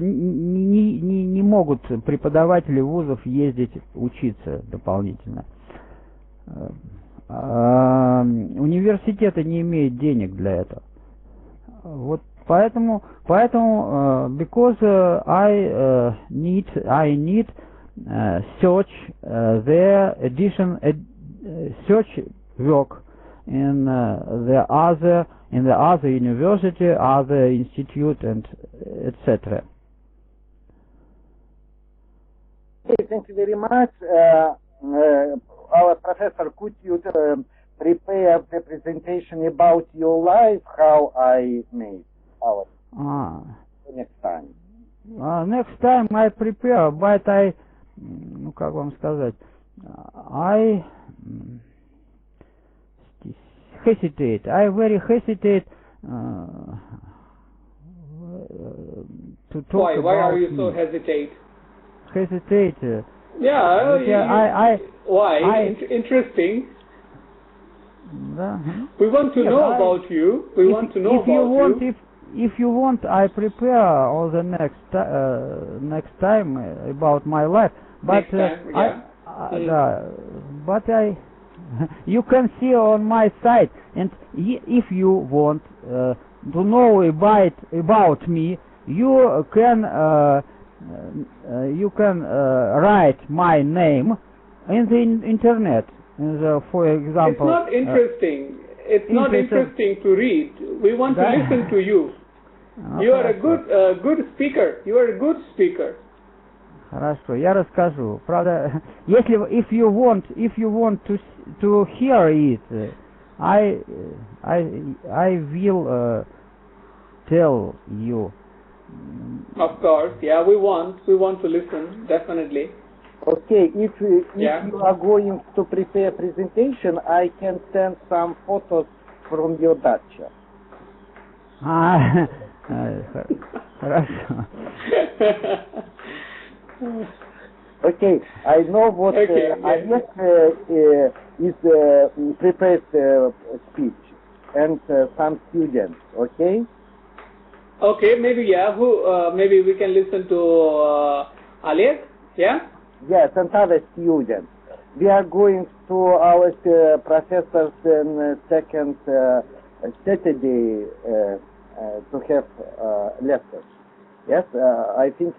S3: не могут преподаватели вузов ездить учиться дополнительно. Университеты не имеют денег для этого. Вот поэтому because I need search the edition search work in the other university, other institute, and etc.
S2: Thank you very much. Our professor, could you prepare the presentation about your life, how I made our next time?
S3: Next time I prepare, but I, ну как вам сказать, I hesitate. I very hesitate to talk
S1: Why?
S3: about
S1: Why are you
S3: me.
S1: so hesitate?
S3: Hesitate.
S1: Why? Interesting.
S3: Да.
S1: We want to know about you. We want to know about you.
S3: If you want, I prepare all the next time about my life. But but you can see on my site, and if you want to know about me, you can write my name in the internet. For example,
S1: it's not interesting. It's not interesting to read. We want to listen to you. You are a good speaker. You are a good speaker.
S3: Хорошо, я расскажу. Правда, if you want to hear it, I will tell you.
S1: Of course, yeah, we want to listen, definitely.
S2: Okay, if
S1: Yeah.
S2: you are going to prepare presentation, I can send some photos from your dacha.
S3: Хорошо.
S2: Okay, I know what
S1: Okay,
S2: Олег is prepared speech and some students. Okay.
S1: Okay, maybe yeah. Maybe we can listen to Oleg. Yeah.
S2: Yes, and other students. We are going to our professors in second Saturday to have lessons. Yes, I think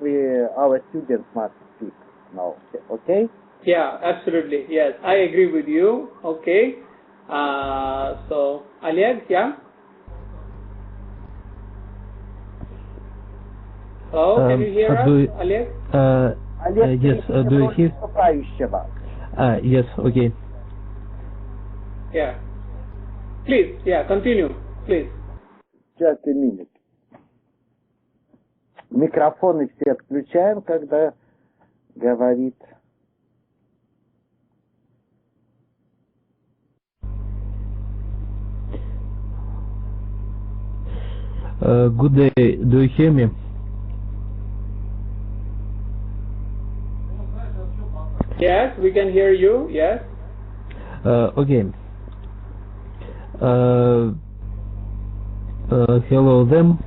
S2: our students must speak now. Okay?
S1: Yeah, absolutely. Yes, I agree with you. Okay. So Oleg, yeah. Hello, can you hear us, Oleg?
S4: Yes, do you hear? Yes, okay.
S1: Yeah. Please, yeah, continue, please.
S2: Just a minute. Микрофоны все отключаем, когда говорит.
S4: Good day, do you hear me?
S1: Yes, we can hear you, yes.
S4: Okay. Hello them.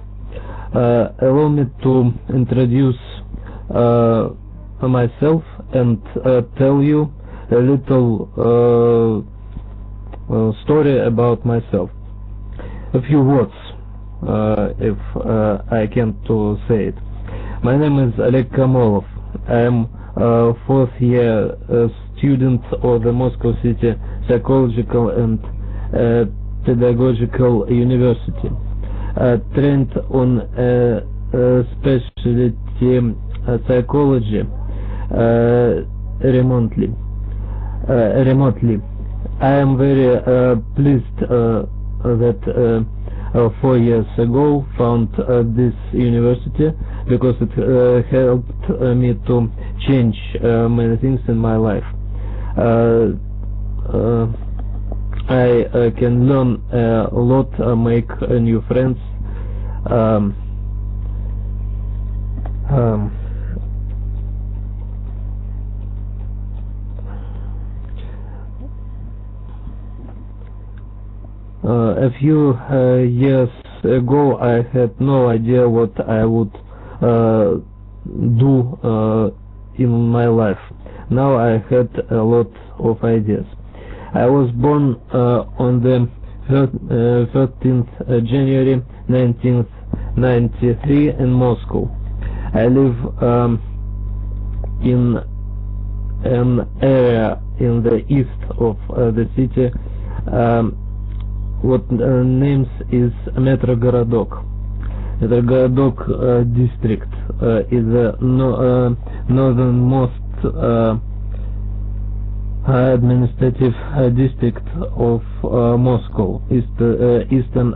S4: Allow me to introduce myself and tell you a little story about myself. A few words, if I can to say it. My name is Oleg Kamolov. I am fourth year student of the Moscow City Psychological and Pedagogical University, trained on specialty psychology remotely. I am very pleased that 4 years ago found this university, because it helped me to change many things in my life. I can learn a lot, make new friends. A few years ago, I had no idea what I would do in my life. Now I had a lot of ideas. I was born on the 13th January 1993 in Moscow. I live in an area in the east of the city. What names is Metrogorодок. Metrogorодок district is the northernmost administrative district of Moscow, Eastern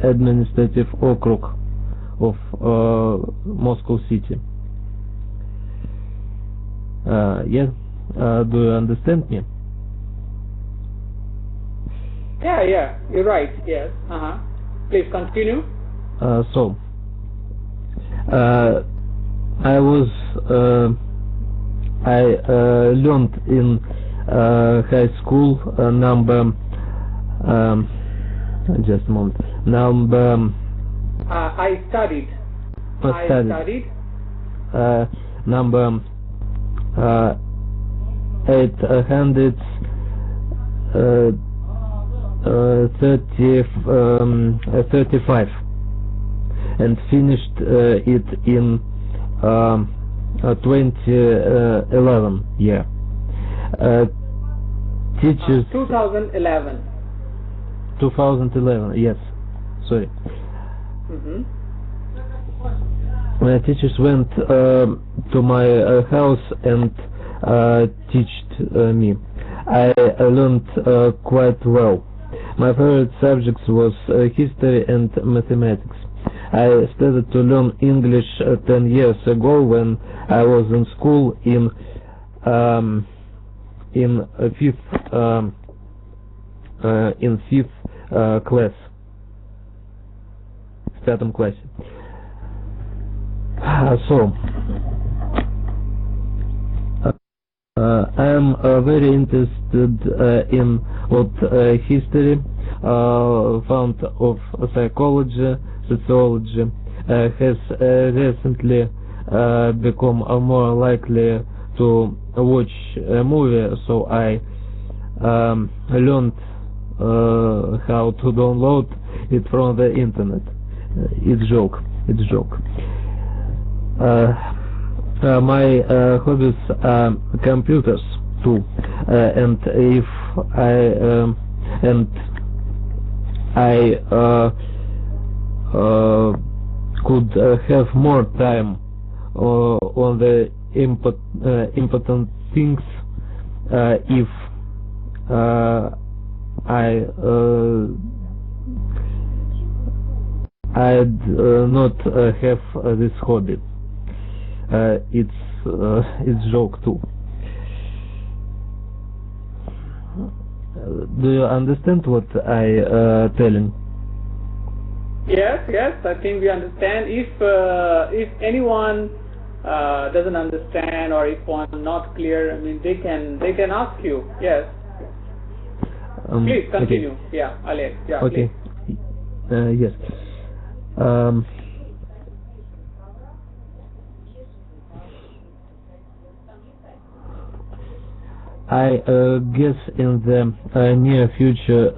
S4: Administrative Okrug of Moscow City. Yes, do you understand me?
S1: Yeah, you're right, yes. Please continue.
S4: So, I learned in high school number, just a moment, number,
S1: I studied
S4: number 835, and finished it in 2011 year. Teachers 2011, yes, sorry. Teachers went to my house and taught me. I learned quite well. My favorite subjects was history and mathematics. I started to learn English 10 years ago when I was in school in fifth class. В пятом классе. So I am very interested in what history, found of psychology, sociology has recently become more likely to watch a movie, so I learned how to download it from the internet. It's joke. My hobbies are computers too, and if I could have more time on the important things if I'd not have this hobby. It's joke too. Do you understand what I telling?
S1: Yes, I think we understand. If anyone doesn't understand, or if one not clear, I mean, they can ask you. Yes. Please continue.
S4: Okay.
S1: Yeah, Alex. Yeah.
S4: Okay. Yes. I guess in the near future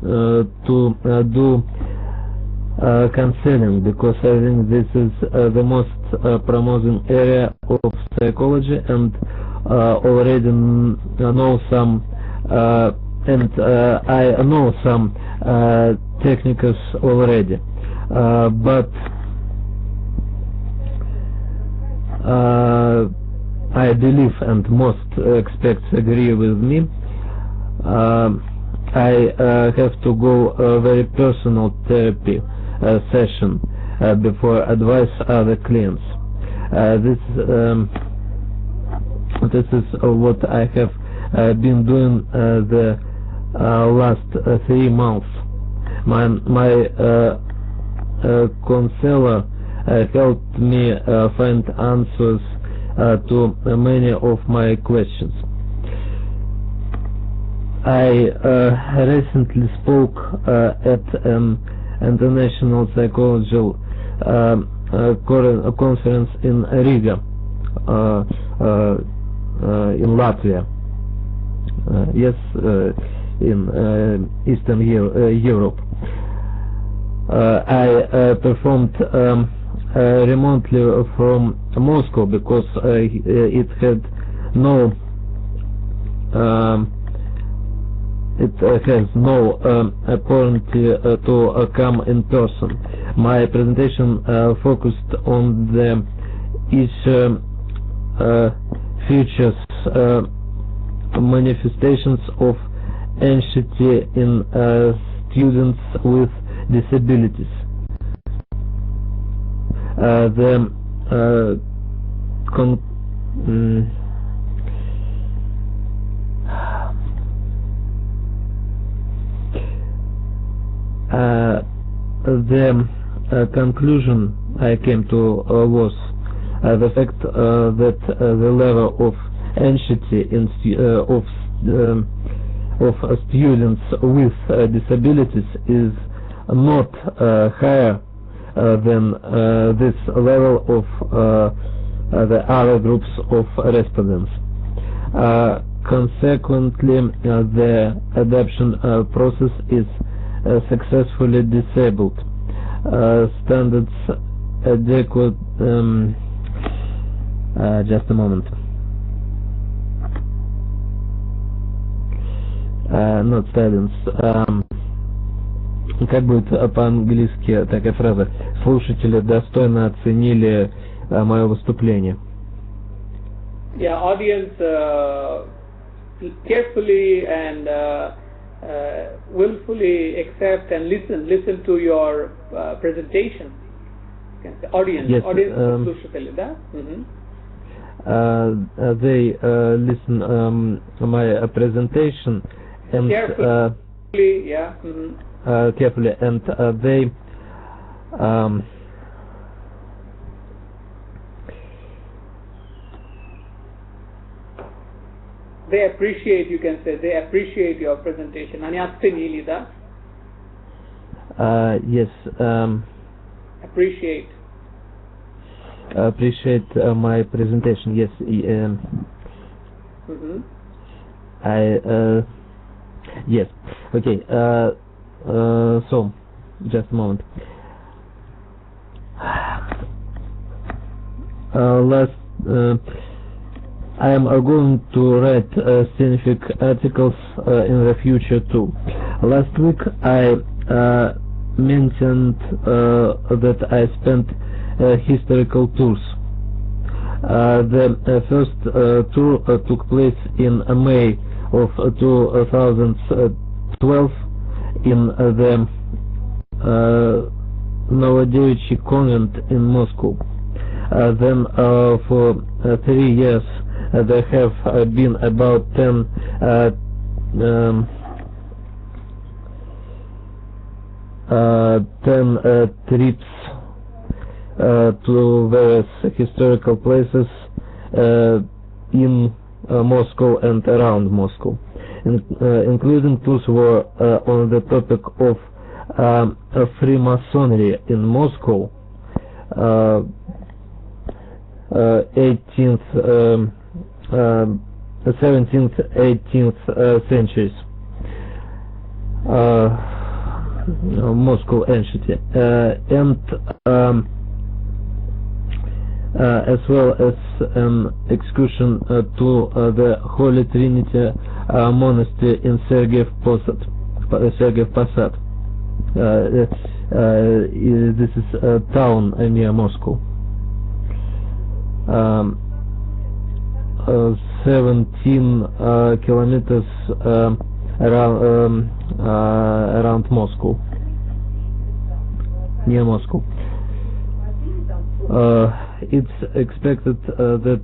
S4: to do counseling, because I think this is the most promising area of psychology, and already know some and I know some techniques already, but I believe, and most experts agree with me, I have to go a very personal therapy session before advise other clients. This is what I have been doing the last 3 months. My counselor helped me find answers to many of my questions. I recently spoke at an international psychological conference in Riga, in Latvia. Yes, in Eastern Europe. I performed remotely from Moscow because it had no opportunity to come in person. My presentation focused on the features, manifestations of anxiety in students with disabilities. The conclusion I came to was the fact that the level of anxiety in of students with disabilities is not higher than this level of the other groups of respondents. Consequently, the adaptation process is successfully disabled. Standards adequate. Just a moment. Not standards. Как будет по-английски такая фраза? Слушатели достойно оценили мое выступление.
S1: Yeah, audience carefully and willfully accept and listen to your presentation. Audience,
S4: Yes,
S1: слушатели, да?
S4: They listen my presentation and
S1: carefully, yeah.
S4: Carefully, and they
S1: they appreciate, you can say, they appreciate your presentation. Они оценили, да?
S4: Yes. Appreciate my presentation. Yes. Yes. Okay. So, just a moment. I am going to write scientific articles in the future too. Last week I mentioned that I spent historical tours. The first tour took place in May of 2012 in the Novodevichy convent in Moscow. Then for 3 years there have been about 10 trips to various historical places in Moscow and around Moscow, including tours were on the topic of Freemasonry in Moscow, 17th, 18th centuries, Moscow ancient, and as well as an excursion to the Holy Trinity Monastery in Sergeyev Posad. This is a town near Moscow. 17 kilometers around Moscow, near Moscow. It's expected that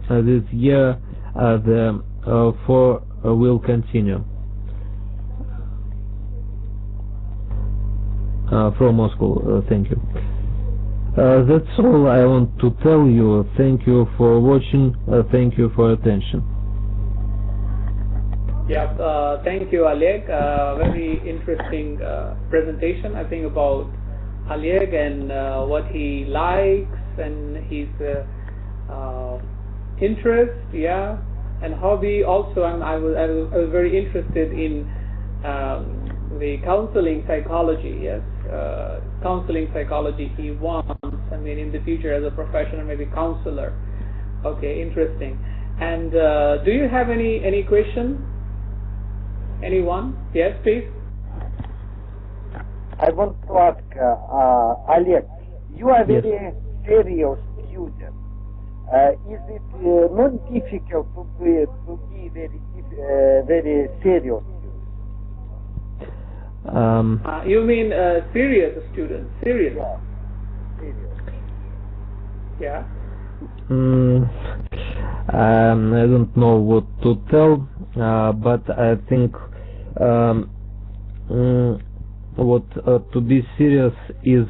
S4: this year the 4 will continue from Moscow. Thank you. That's all I want to tell you. Thank you for watching. Thank you for attention.
S1: Yeah, thank you, Oleg. Very interesting presentation, I think, about Oleg and what he likes and his interest, yeah, and hobby also. And I was very interested in the counseling psychology, yes, counseling psychology he wants, I mean, in the future as a professional, maybe counselor. Okay, interesting. And do you have any question? Anyone? Yes, please.
S2: I want to ask, Oleg, you are very serious student. Is it not difficult to be very serious?
S1: You mean serious student? Serious?
S2: Yeah. Serious.
S1: Yeah.
S4: I don't know what to tell, but I think what to be serious is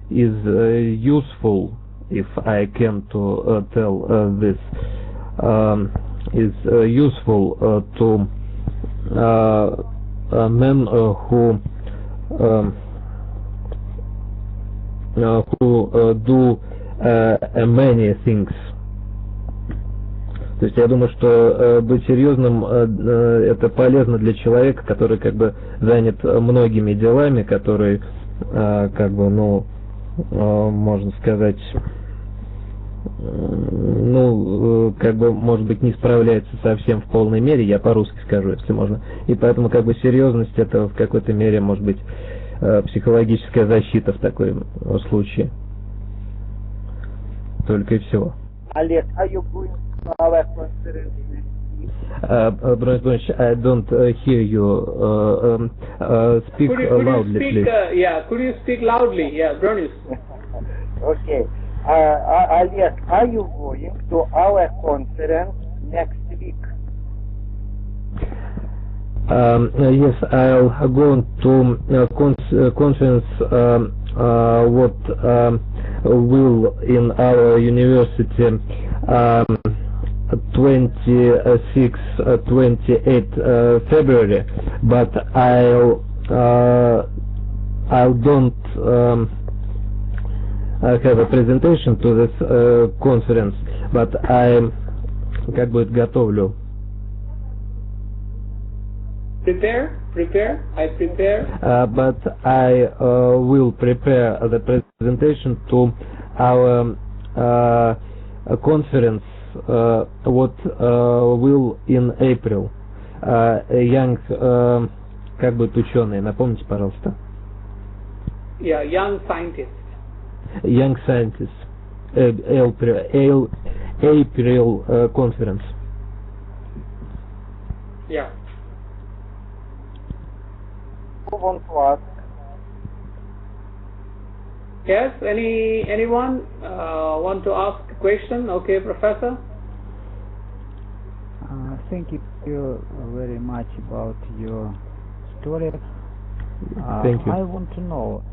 S4: useful, if I can to tell this, is useful to men who do many things. То есть я думаю, что быть серьезным это полезно для человека, который как бы занят многими делами, который как бы, ну, можно сказать, ну, как бы, может быть, не справляется совсем в полной мере, я по-русски скажу, если можно. И поэтому как бы серьезность это в какой-то мере может быть психологическая защита в таком случае. только и всего.
S2: Олег, are you going to our conference next week?
S4: Бронич, I don't hear you. Speak
S1: Could you
S4: loudly,
S1: speak,
S4: please.
S1: could you speak loudly? Yeah, Bronis.
S2: Okay. Олег, are you going to our conference next week?
S4: Yes, I'll go to conference what will in our university 26, 28 February, but I'll don't have a presentation to this conference, but I как бы готовлю.
S1: Prepare. I prepare.
S4: But I will prepare the presentation to our conference what will in April. Young, как будет ученый, напомните, пожалуйста.
S1: Yeah, young scientist.
S4: Young scientist. April conference.
S1: Yeah.
S2: Who wants to ask?
S1: Yes, anyone want to ask a question? Okay, Professor.
S3: Thank you very much about your story.
S4: Thank you.
S3: I want to know,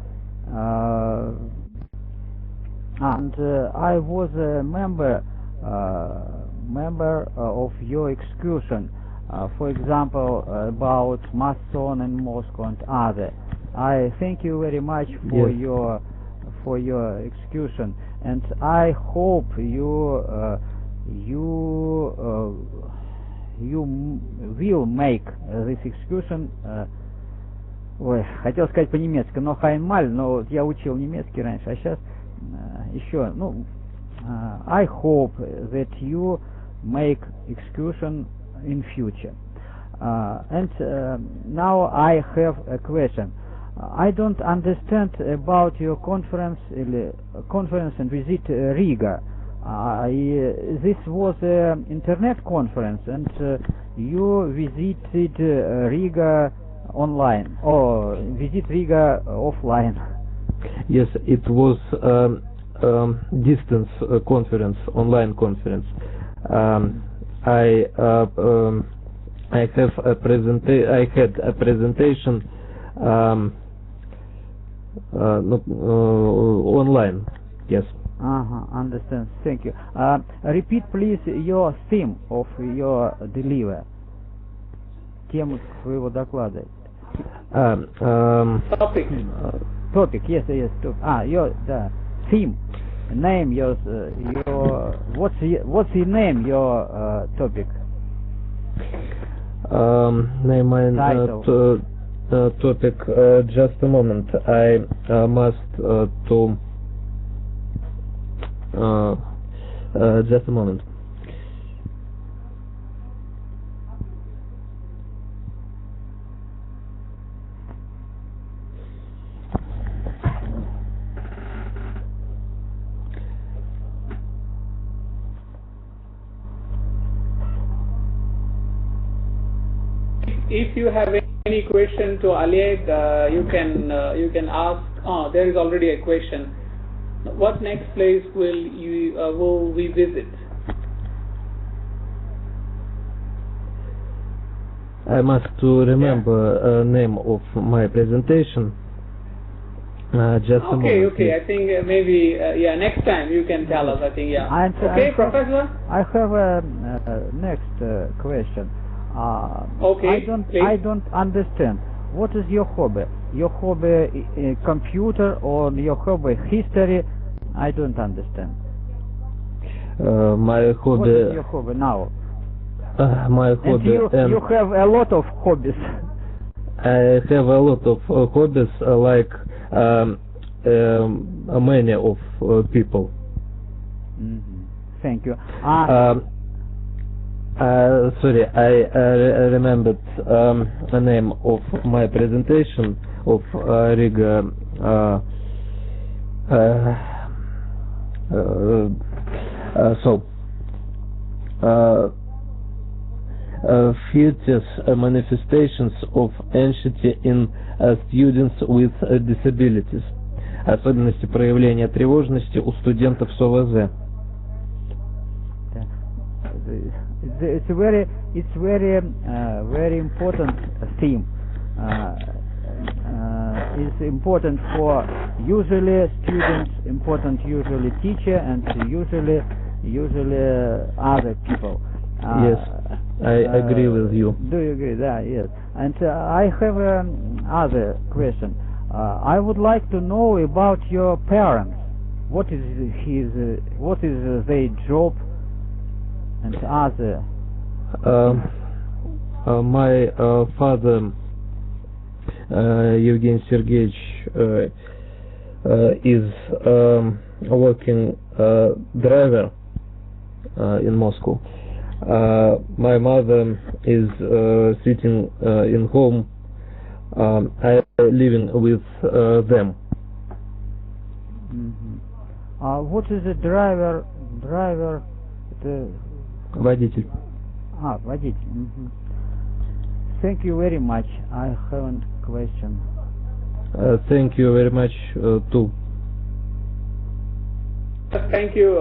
S3: and I was a member of your excursion. For example, about Mason and Moscow and other. I thank you very much for your excursion, and I hope you will make this excursion. Ой, хотел сказать по-немецки, но Хайнмаль, но вот я учил немецкий раньше, а сейчас еще, I hope that you make excursion in future. And now I have a question. I don't understand about your conference and visit Riga. This was an internet conference, and you visited Riga online or visit Riga offline.
S4: Yes, it was distance conference, online conference. I had a presentation online. Yes.
S3: Understand. Thank you. Repeat, please, your theme of your deliver. Тему своего доклада.
S1: Topic.
S3: Topic. Yes. Your theme. Name your what's the name your topic?
S4: Name my topic. Just a moment. I must just a moment.
S1: If you have any question to Oleg, you can ask. Oh, there is already a question. What next place will we visit?
S4: I must to remember name of my presentation. Just a moment.
S1: Okay. I think maybe next time you can tell us. I think okay, Professor.
S3: I have a next question.
S1: Okay.
S3: I don't understand. What is your hobby? Your hobby computer or your hobby history? I don't understand.
S4: My hobby.
S3: What is your hobby now?
S4: My hobby.
S3: And you have a lot of hobbies.
S4: I have a lot of hobbies, like many of people.
S3: Thank you.
S4: Sorry, I remembered the name of my presentation of Riga Features, manifestations of anxiety in students with disabilities. Особенности проявления тревожности у студентов с ОВЗ.
S3: It's very important theme. It's important for usually students, important usually teacher, and usually other people.
S4: Yes, I agree with you.
S3: Do you agree? Yes. And I have other question. I would like to know about your parents. What is their job and other?
S4: My father, Evgeny Sergeyevich, is working driver in Moscow. My mother is sitting in home. I living with them.
S3: What is a driver?
S4: Водитель.
S3: Водитель. Thank you very much. I haven't question.
S4: Thank you very much too.
S1: Thank you,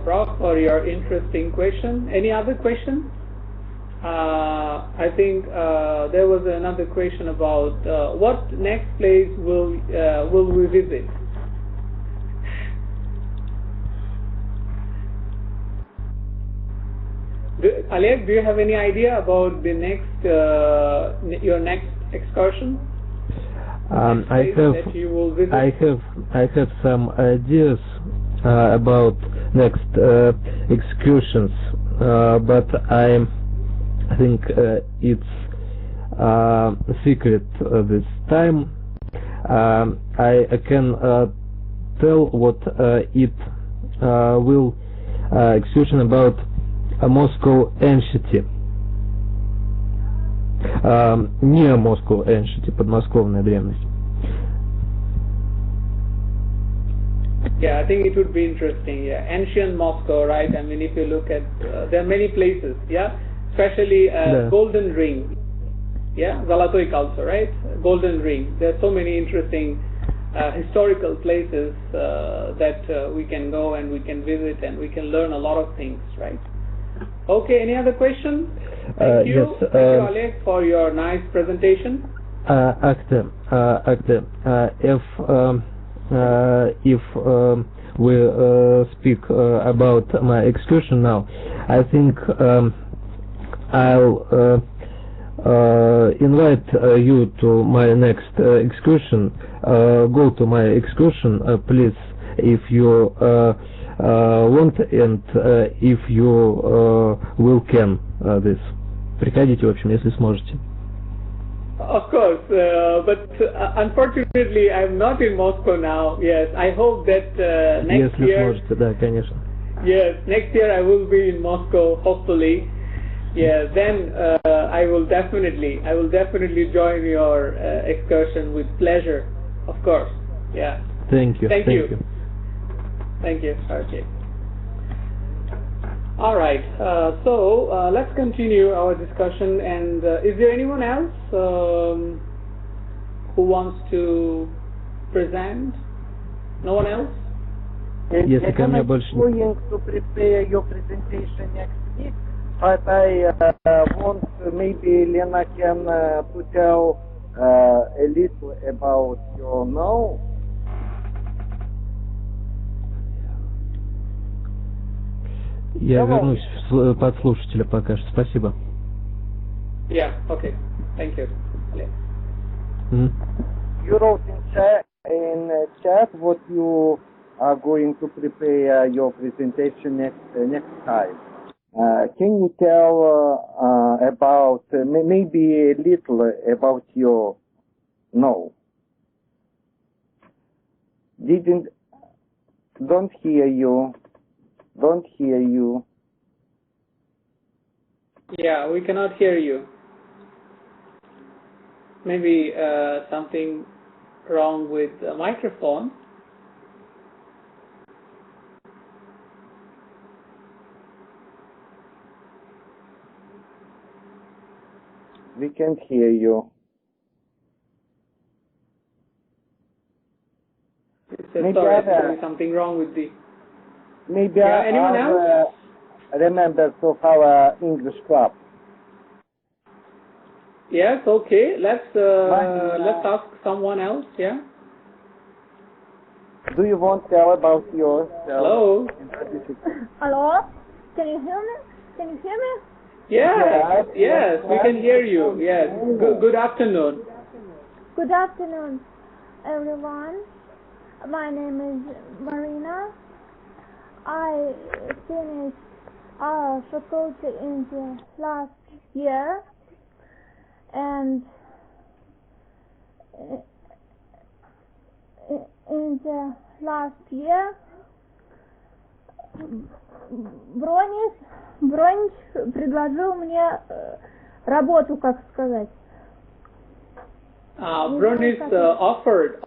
S1: Prof, for your interesting question. Any other questions? I think there was another question about what next place will we visit? Oleg, do you have any idea about the next your next excursion?
S4: I have some ideas about next excursions, but I think it's secret this time. I can tell what it will excursion about Moscow Ancient. Near Moscow Ancient, подмосковная древность.
S1: Yeah, I think it would be interesting. Yeah, ancient Moscow, right? I mean, if you look at, there are many places. Yeah, especially Golden Ring. Yeah, Zolotoy Kolso, right? Golden Ring. There are so many interesting historical places that we can go and we can visit and we can learn a lot of things, right? Okay, any other questions? Thank you.
S4: Yes,
S1: Thank you, Oleg, for your nice presentation.
S4: Actor, if we speak about my excursion now, I think I'll invite you to my next excursion. Go to my excursion, please, if you want and if you will can this. Приходите, в общем, если сможете.
S1: Of course, but unfortunately, I'm not in Moscow now. Yes, I hope that next
S4: Если
S1: year.
S4: сможете, да, конечно.
S1: Yes, next year I will be in Moscow, hopefully. Yeah, then I will definitely join your excursion with pleasure, of course. Yeah.
S4: Thank you.
S1: Thank you. Thank you. Okay. All right. So let's continue our discussion. And is there anyone else who wants to present? No one else?
S4: Если ко мне больше...
S2: I'm going to prepare your presentation next week, but I want maybe Lena can to tell a little about your know.
S4: Я вернусь в подслушателя пока что. Спасибо.
S1: Yeah. Okay. Thank you.
S2: You wrote in chat what you are going to prepare your presentation next time. Can you tell about maybe a little about your no? Don't hear you. Don't hear you.
S1: Yeah, we cannot hear you. Maybe something wrong with the microphone.
S2: we can't hear you.
S1: Sorry, there is something wrong with the...
S2: Maybe
S1: anyone else?
S2: Remembers of our English club.
S1: Yes, okay. Let's ask someone else. Yeah.
S2: Do you want to tell about yourself?
S1: Hello.
S5: Hello. Can you hear me? Can you hear me?
S1: Yes, we can hear you. Yes. Good afternoon.
S5: Good afternoon, everyone. My name is Marina. I finished our faculty in the last year, and in the last year Бронис предложил мне работу, как сказать.
S1: Bronis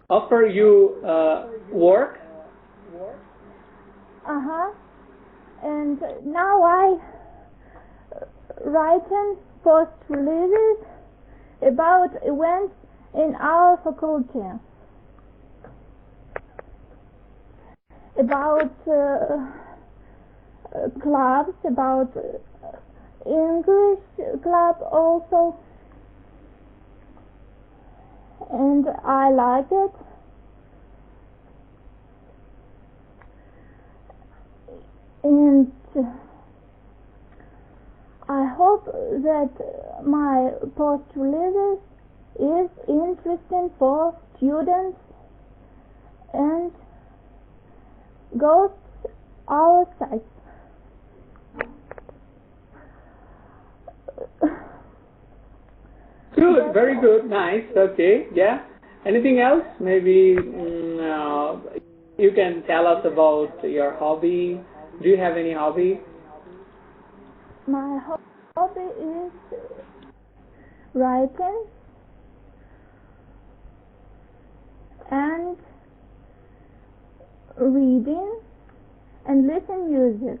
S1: offer you work.
S5: And now I writing post releases about events in our faculty, about clubs, about English club also, and I like it. And I hope that my post releases is interesting for students and goes our site.
S1: Good, very good, nice, okay, yeah. Anything else? Maybe you can tell us about your hobby. Do you have any hobby?
S5: My hobby is writing and reading and listen music.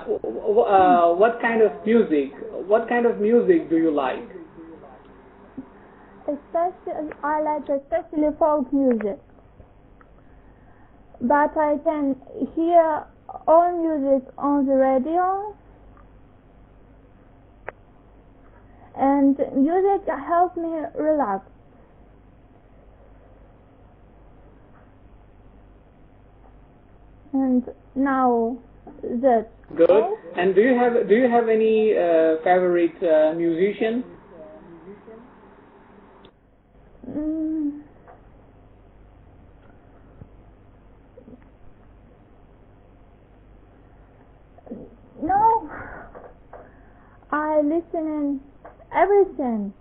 S1: What kind of music? What kind of music do you like?
S5: I like especially folk music. But I can hear all music on the radio, and music helps me relax. And now that's
S1: good.
S5: all.
S1: And do you have any favorite musician?
S5: No, I listen in everything.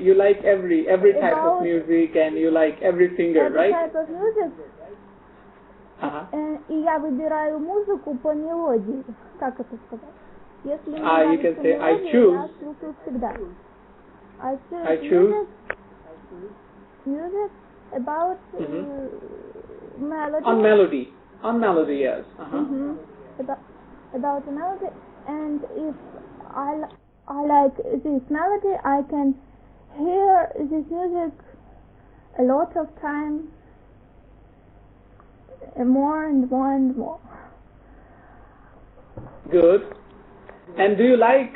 S1: You like every type of music, and you like every singer, right?
S5: Every type of music. И я выбираю музыку по мелодии. Как это сказать? Если мне
S1: you can say I choose.
S5: Я слушаю всегда.
S1: I choose
S5: music about melody.
S1: On melody, yes.
S5: About the melody, and if I like this melody, I can hear this music a lot of time, more and more and more.
S1: Good. And do you like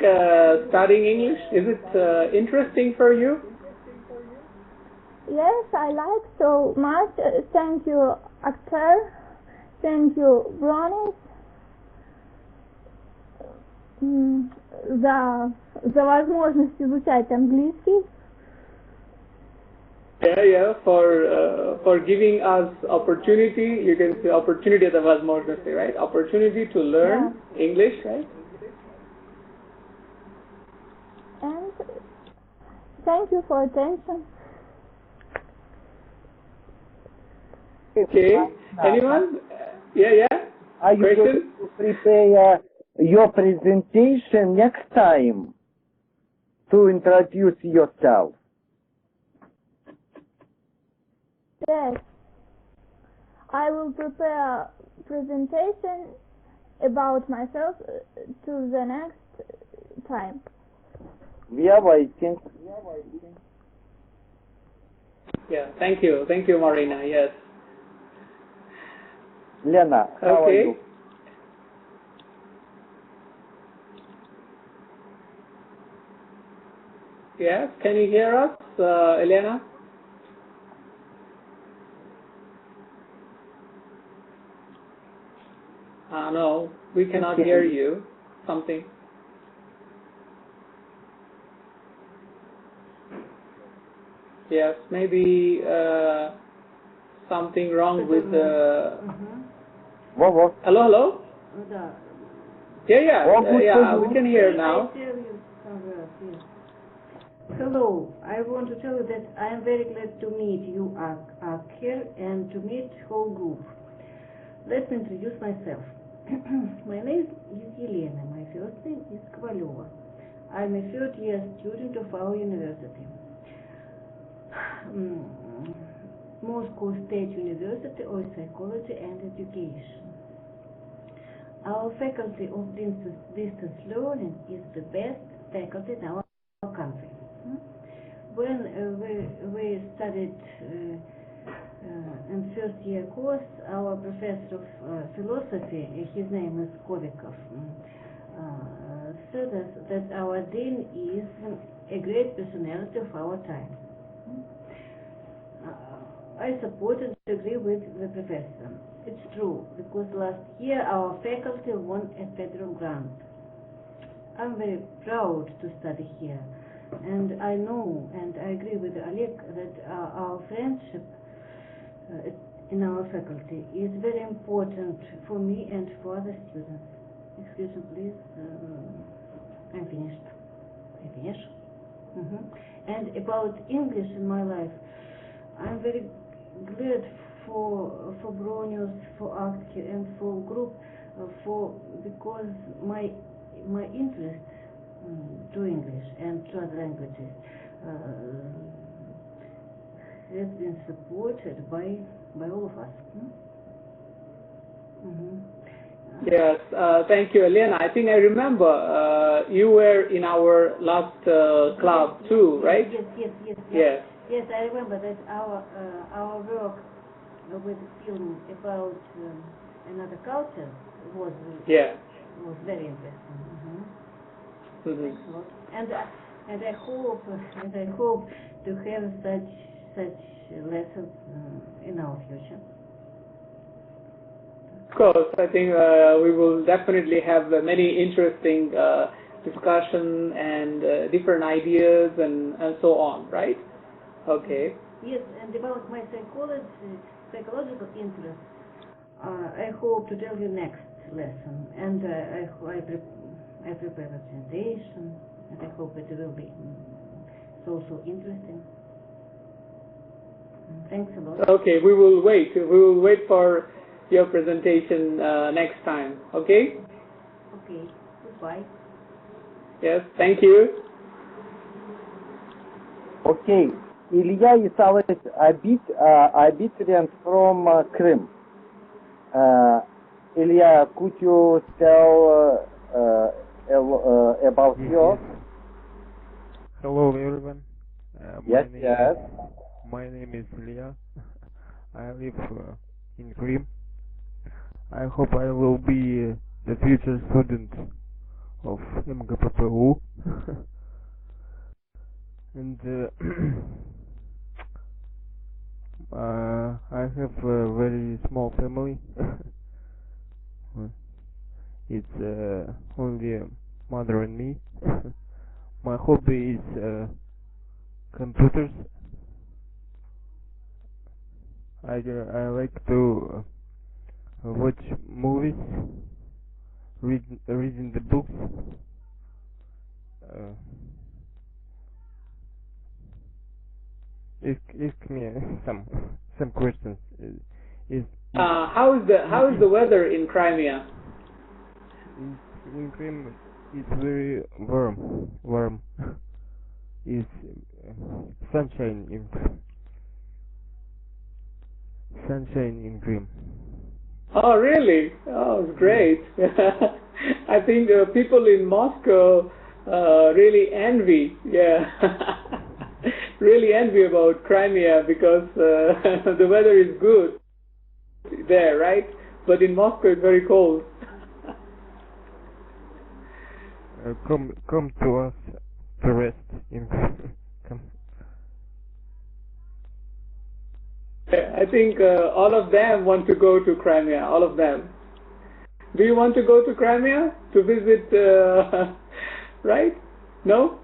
S1: studying English? Is it interesting for you?
S5: Yes, I like so much. Thank you, actor. Thank you, Bronis, за возможность изучать английский.
S1: Yeah, for giving us opportunity. You can say opportunity это возможность, right? Opportunity to learn English, right?
S5: And thank you for attention.
S1: Okay. Anyone? Yeah.
S2: Are you going to prepare your presentation next time to introduce yourself?
S5: Yes. I will prepare a presentation about myself to the next time.
S2: We are waiting.
S1: Yeah, thank you, Marina. Yes.
S2: Lena, how are you?
S1: Yes, can you hear us, Elena? No, we cannot hear you. Something. Yes, maybe something wrong with the...
S2: What?
S1: Hello?
S6: Да.
S1: Yeah, we can hear now.
S6: I tell you some words, yes. Hello, I want to tell you that I am very glad to meet you here and to meet whole group. Let me introduce myself. My name is Елена. My first name is Kovaleva. I'm a third year student of our university. Moscow State University of Psychology and Education. Our faculty of distance learning is the best faculty in our country. When we studied in first year course, our professor of philosophy, his name is Kovikov, said us that our dean is a great personality of our time. I support and agree with the professor. It's true, because last year our faculty won a federal grant. I'm very proud to study here, and I know and I agree with Oleg that our friendship in our faculty is very important for me and for other students. Excuse me, please. I'm finished. I finish. And about English in my life, I'm very glad for Bronius, for Aktke, and for group, because my interest to English and to other languages has been supported by all of us.
S1: Yes, thank you, Elena. I think I remember you were in our last club too, right?
S6: Yes. Yes, I remember that our work with film about another culture was very interesting. Thanks a lot. And I hope to have such lessons in our future.
S1: Of course, I think we will definitely have many interesting discussion and different ideas and so on, right? Okay.
S6: Yes, and about my psychological interest, I hope to tell you next lesson. And I prepare a presentation, and I hope it will be so interesting. Thanks a lot.
S1: Okay, we will wait. We will wait for your presentation next time. Okay?
S6: Okay. Goodbye.
S1: Yes, thank you.
S2: Okay. Ilya Isavich abiturient from Crimea. Ilya, could you tell about yours?
S7: Hello everyone.
S2: Yes.
S7: My name is Ilya. I live in Crimea. I hope I will be the future student of MGPPU. And I have a very small family. It's only mother and me. My hobby is computers. I like to watch movies, reading the books. Ask me some questions.
S1: How is the weather in Crimea?
S7: In Crimea, it's very warm. It's sunshine in sunshine in Krim.
S1: Oh, really? Oh, great. I think people in Moscow really envy, really envy about Crimea because the weather is good there, right? But in Moscow it's very cold.
S7: Come to us to rest in Krim. Come.
S1: I think all of them want to go to Crimea, all of them. Do you want to go to Crimea to visit, right? No?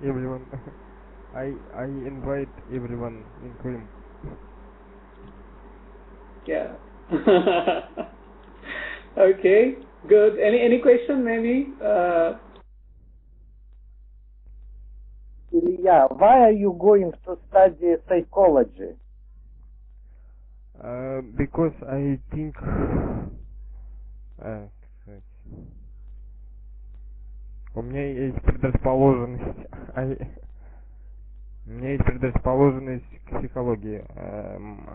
S7: Everyone, I invite everyone in Krim.
S1: Yeah. Okay, good. Any question maybe?
S2: Ilya, why are you going to study psychology?
S7: Because I think у меня есть предрасположенность. У меня есть предрасположенность к психологии.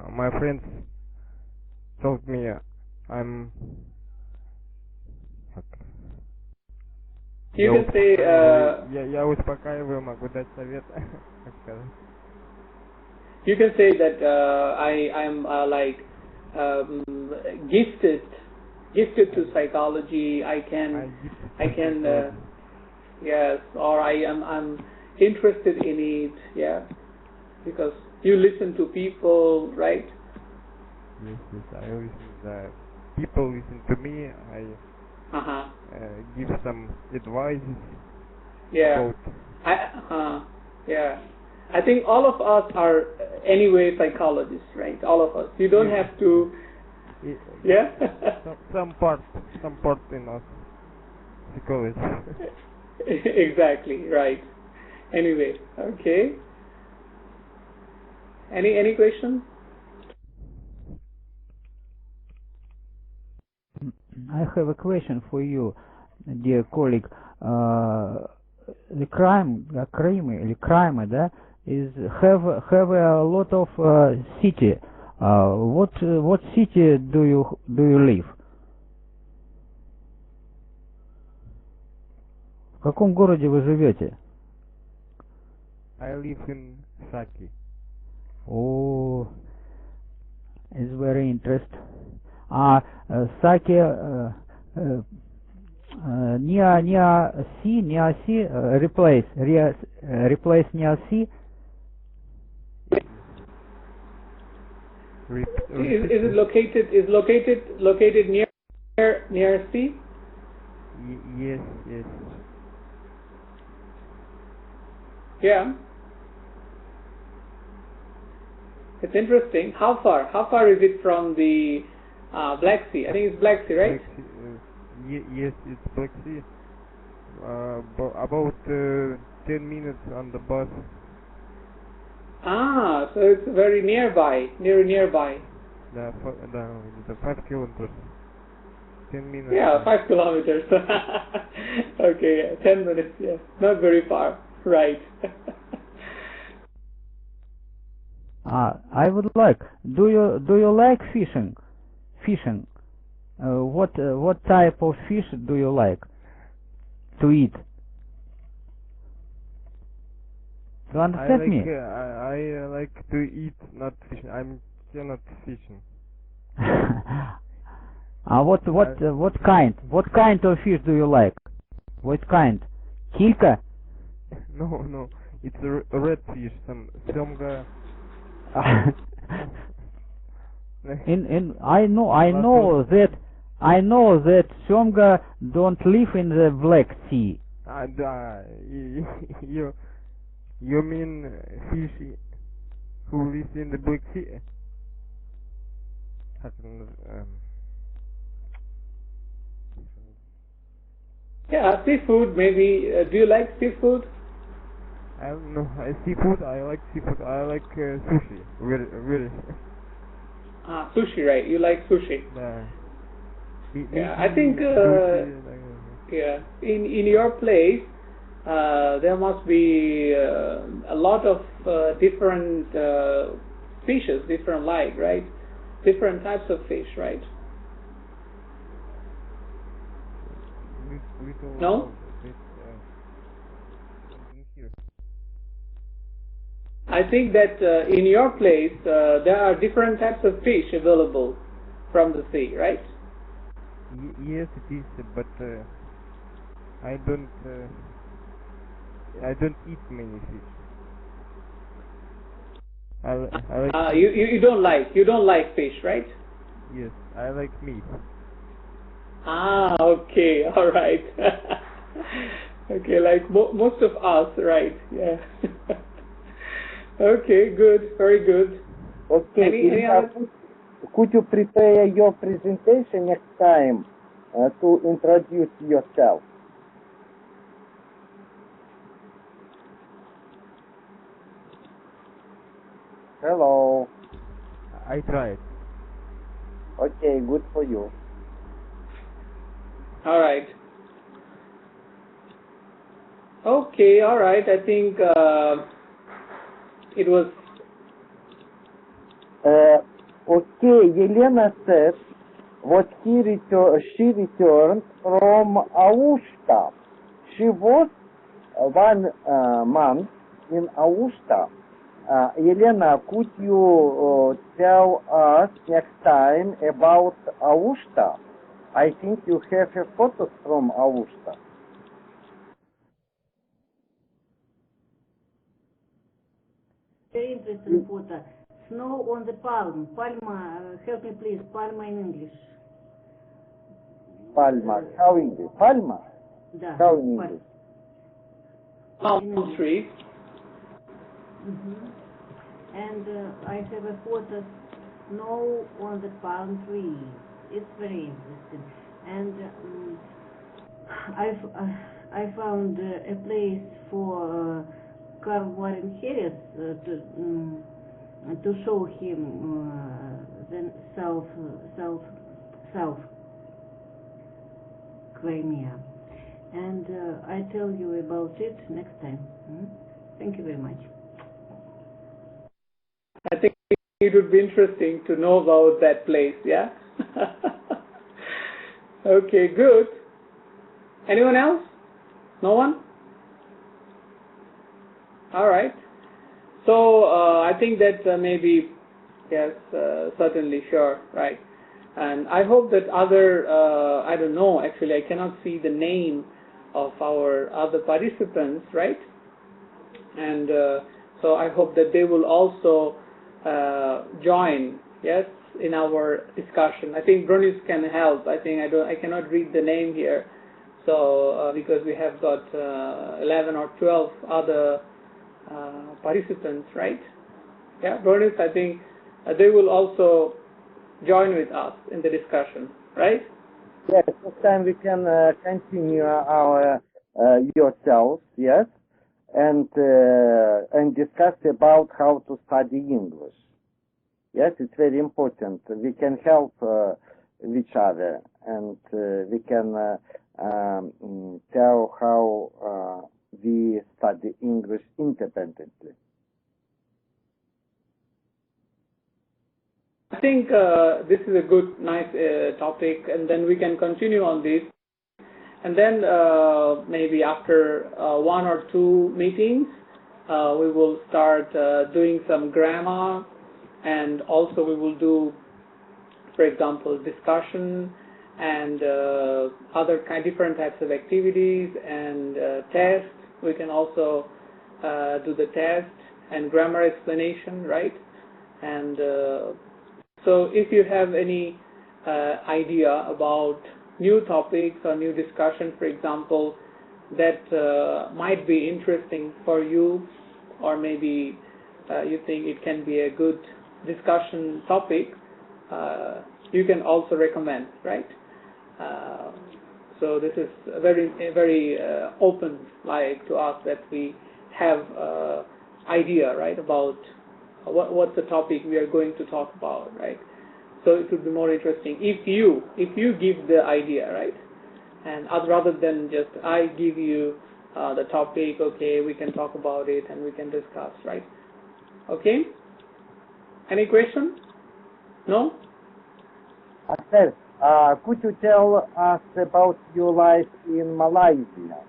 S7: My friends told me I'm.
S1: You can say.
S7: Я успокаиваю, могу дать совет, как сказать.
S1: You can say that I'm like gifted to psychology. I can yes, or I'm interested in it. Yeah, because you listen to people, right?
S7: Yes, I listen. People listen to me. I give some advice.
S1: Yeah. Yeah. I think all of us are anyway psychologists, right? All of us. You don't have to. Yeah.
S7: some part in us psychology.
S1: Exactly right. Anyway, okay. Any question?
S3: I have a question for you, dear colleague. The crime, да, is have a lot of city. What city do you live? В каком городе вы живете?
S7: I live in Saki.
S3: Oh, it's very interesting. Saki near sea, replace near sea.
S1: Is it located near sea?
S7: Yes.
S1: Yeah. It's interesting. How far is it from the Black Sea? I think it's Black Sea, right?
S7: Black sea, yes, it's Black Sea. About 10 minutes on the bus.
S1: So it's very nearby. Nearby.
S7: The 5 kilometers. 10 minutes.
S1: Yeah, 5 kilometers. Okay, yeah, 10 minutes. Yeah, not very far. Right.
S3: I would like. Do you like fishing? What type of fish do you like to eat? You understand me?
S7: I like to eat, not fishing. I cannot fishing.
S3: What kind of fish do you like? What kind? Килька?
S7: No. It's a red fish. Some semga.
S3: I know that semga don't live in the Black Sea.
S7: You mean fish who lives in the Black Sea?
S1: Yeah, seafood maybe. Do you like seafood?
S7: I don't know. Seafood. I like seafood. I like sushi. Really.
S1: Sushi, right? You like sushi?
S7: Yeah.
S1: I think. Yeah. In your place, there must be a lot of different fishes, different right? Different types of fish, right? No? I think that in your place there are different types of fish available from the sea, right?
S7: Yes, it is, but I don't eat many fish. I like
S1: you don't like fish, right?
S7: Yes, I like meat.
S1: Okay, all right. Okay, like most of us, right? Yeah. Okay, good, very good.
S2: Okay,
S1: any other?
S2: Could you prepare your presentation next time to introduce yourself? Hello.
S7: I tried.
S2: Okay, good for you.
S1: All right. Okay, all right. I think it was.
S2: Okay, Yelena said what she returned from Augusta. She was 1 month in Augusta. Yelena, could you tell us next time about Augusta? I think you have photos from Augusta.
S6: Very interesting photo. Snow on the palm. Palma, help me please. Palma in English.
S2: Palma. How in English? Palma?
S6: Da.
S2: How in English?
S1: Palm tree.
S6: And I have a photo, snow on the palm tree. It's very interesting. And I found a place for Carl Warren Harris to show him the South Crimea. And I tell you about it next time. Thank you very much.
S1: I think it would be interesting to know about that place, yeah? Okay, good. Anyone else? No one? All right. So I think that maybe, yes, certainly, sure, right. And I hope that other, I don't know, actually I cannot see the name of our other participants, right? And so I hope that they will also join, yes, in our discussion. I think Bronis can help. I think I cannot read the name here, so because we have got 11 or 12 other participants, right? Yeah, Bronis, I think they will also join with us in the discussion, right?
S2: Yes, next time we can continue our yourselves, yes, and discuss about how to study English. Yes, it's very important. We can help each other, and we can tell how we study English independently.
S1: I think this is a good, nice topic, and then we can continue on this. And then maybe after 1 or 2 meetings, we will start doing some grammar, and also we will do, for example, discussion and other different types of activities and tests. We can also do the test and grammar explanation, right? And so if you have any idea about new topics or new discussion, for example, that might be interesting for you, or maybe you think it can be a good discussion topic, you can also recommend, right? So this is very open, like, to us, that we have idea, right, about what's the topic we are going to talk about, right? So it would be more interesting if you give the idea, right? And rather than just I give you the topic, okay, we can talk about it and we can discuss, right? Okay? Any question? No?
S2: Sir, could you tell us about your life in Malaysia?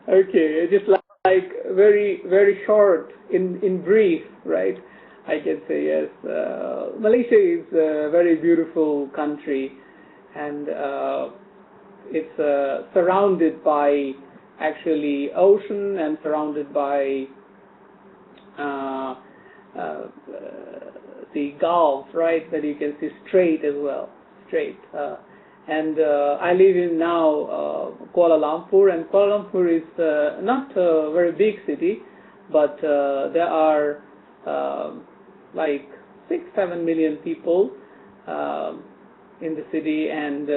S1: Okay, just like very, very short, in brief, right? I can say yes. Malaysia is a very beautiful country, and it's surrounded by actually ocean and surrounded by the Gulf, right? That you can see straight as well, straight. And I live in now Kuala Lumpur, and Kuala Lumpur is not a very big city, but there are like 6-7 million people in the city, and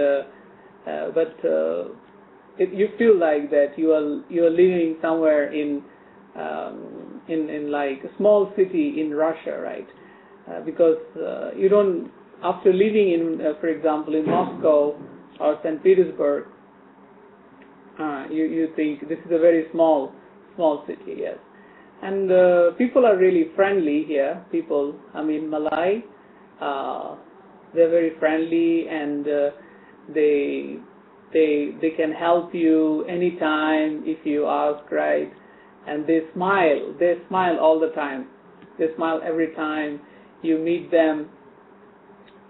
S1: you feel like that you are living somewhere in like a small city in Russia, right? Because you don't, after living in, for example, in Moscow or St. Petersburg, you think this is a very small city, yes. And people are really friendly here. People, I mean, Malay, they're very friendly, and they can help you anytime if you ask, right? And they smile all the time. They smile every time you meet them.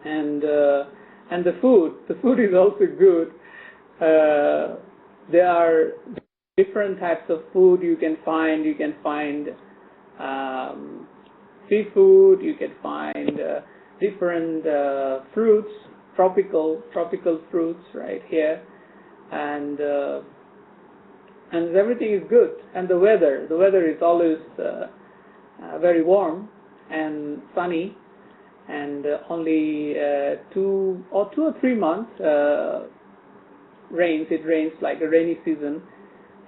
S1: And the food is also good. There are different types of food you can find. You can find seafood. You can find different fruits, tropical fruits right here, and everything is good. And the weather is always very warm and sunny, and only 2 or 3 months rains. It rains like a rainy season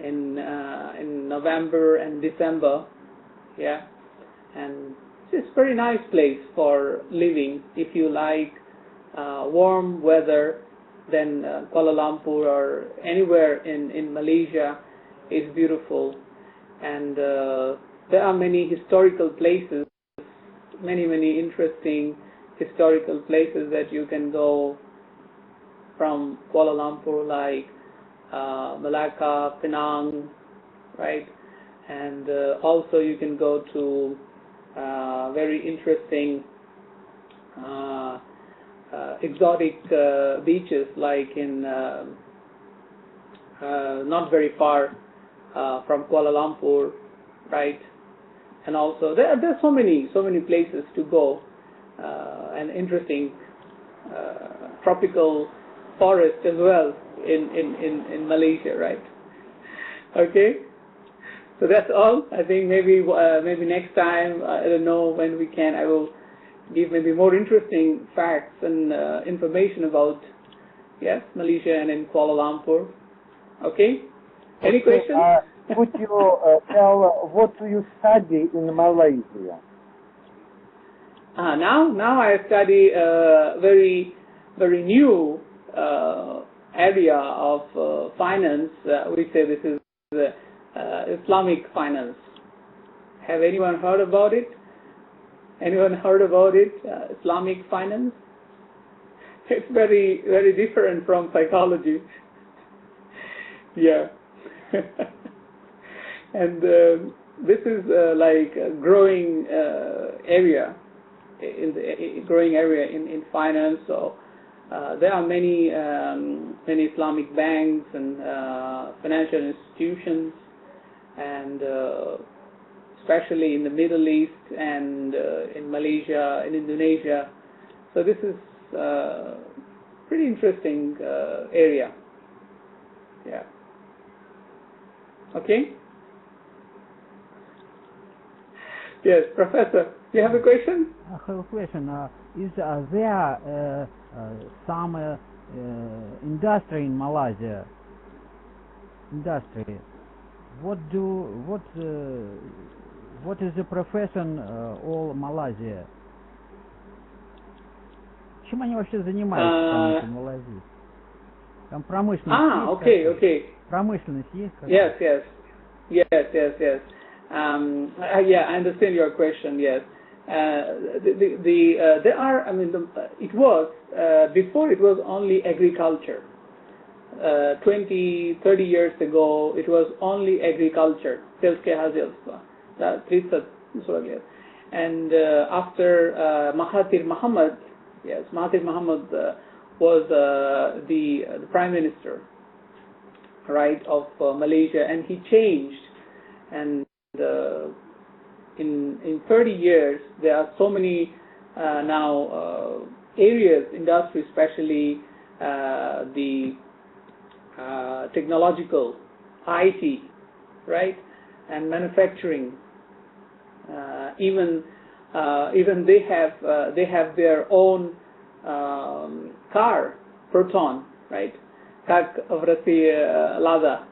S1: in November and December, yeah. And it's a very nice place for living. If you like warm weather, then Kuala Lumpur or anywhere in Malaysia is beautiful. And there are many historical places, many interesting historical places that you can go from Kuala Lumpur, like Malacca, Penang, right? And also you can go to very interesting exotic beaches, like in not very far from Kuala Lumpur, right? And also there's so many places to go, and interesting tropical forest as well in Malaysia, right? Okay, so that's all. I think maybe next time, I don't know when we can, I will give maybe more interesting facts and information about, yes, Malaysia and in Kuala Lumpur. Okay, any questions?
S2: Could you tell what do you study in Malaysia?
S1: Now I study a very new area of finance. We say this is Islamic finance. Have anyone heard about it? Islamic finance? It's very different from psychology. Yeah. And this is like a growing area in finance. So there are many Islamic banks and financial institutions, and especially in the Middle East and in Malaysia and Indonesia. So this is pretty interesting area. Yeah. Okay. Yes, Professor, you have a question?
S3: I have a question. Is there some industry in Malaysia? Industry. What is the profession all Malaysia? Чем они вообще занимаются там в Малайзии? Там промышленность есть.
S1: Okay, okay.
S3: Промышленность есть.
S1: Yes. Yeah, I understand your question. Yes, there are. I mean, it was before. It was only agriculture. 20, 30 years ago, it was only agriculture. Sельское хозяйство. And after Mahathir Mohamad, yes, Mahathir Mohamad was the prime minister, right, of Malaysia, and he changed. And in 30 years, there are so many now areas, industry, especially the technological, IT, right, and manufacturing. Even they have their own car, Proton, right? Как в России Lada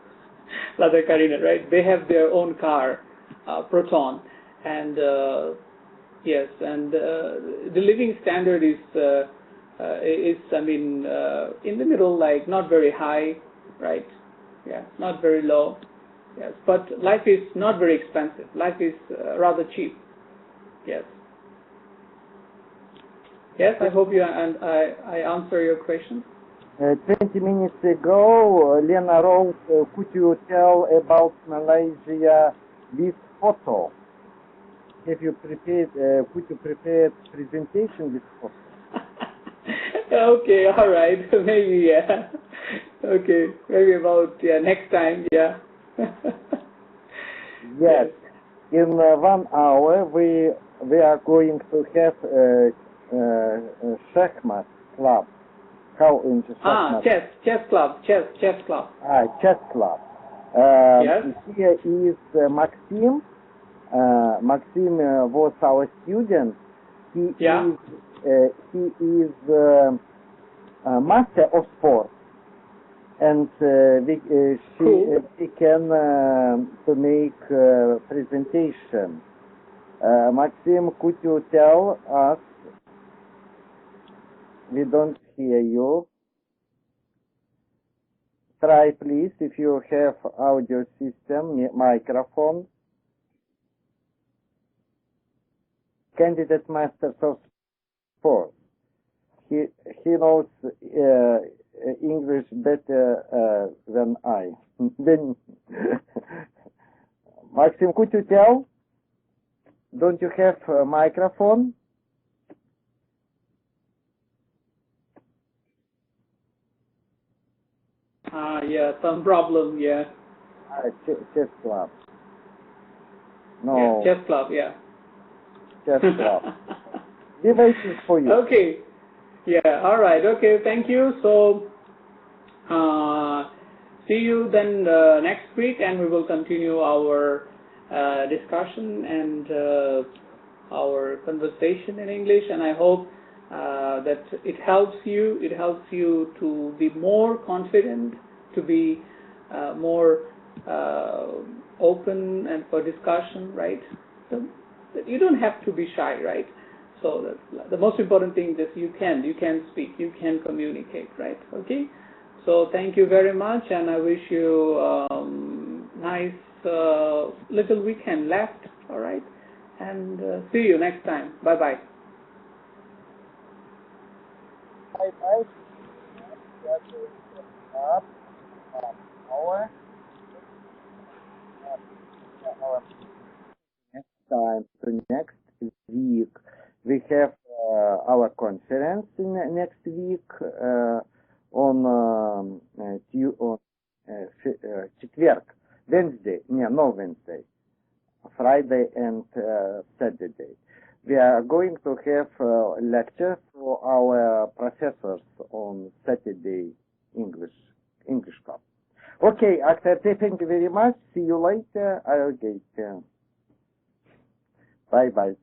S1: Karina, right? They have their own car, Proton, and yes, and the living standard is I mean in the middle, like not very high, right? Yeah, not very low. Yes, but life is not very expensive. Life is rather cheap. Yes. Yes, I hope I answer your question.
S2: 20 minutes ago, Lena wrote, could you tell about Malaysia with photo? Have you prepared, could you prepare presentation with photo?
S1: Okay, all right, maybe, yeah. Okay, maybe about, next time, yeah.
S2: Yes. In 1 hour, we are going to have a Shachmat club. How in Shachmat?
S1: Chess club.
S2: Chess club.
S1: Yes.
S2: Here is Maxim. Maxim was our student. He is master of sport, and she can to make presentation. Maxim, could you tell us? We don't hear you. Try, please, if you have audio system, microphone. Candidate Masters of Sport. He knows English better than I. Then, Maxim, could you tell? Don't you have a microphone?
S1: Yeah, some problem, yeah.
S2: Chess club.
S1: No. Yeah, chess club, yeah.
S2: Chess club. We're waiting for you.
S1: Okay. Yeah, all right. Okay, thank you. So, see you then next week, and we will continue our discussion and our conversation in English, and I hope that it helps you. It helps you to be more confident, to be more open and for discussion, right? So you don't have to be shy, right? So the most important thing is you can speak, you can communicate, right? Okay. So thank you very much, and I wish you nice little weekend left. All right, and see you next time. Bye bye.
S2: Bye bye. Next time to next week we have our conference in next week on четверг, Wednesday, no Wednesday, Friday and Saturday. We are going to have lecture for our professors on Saturday English club. Okay, Akhtar, thank you very much. See you later. Okay. Bye bye.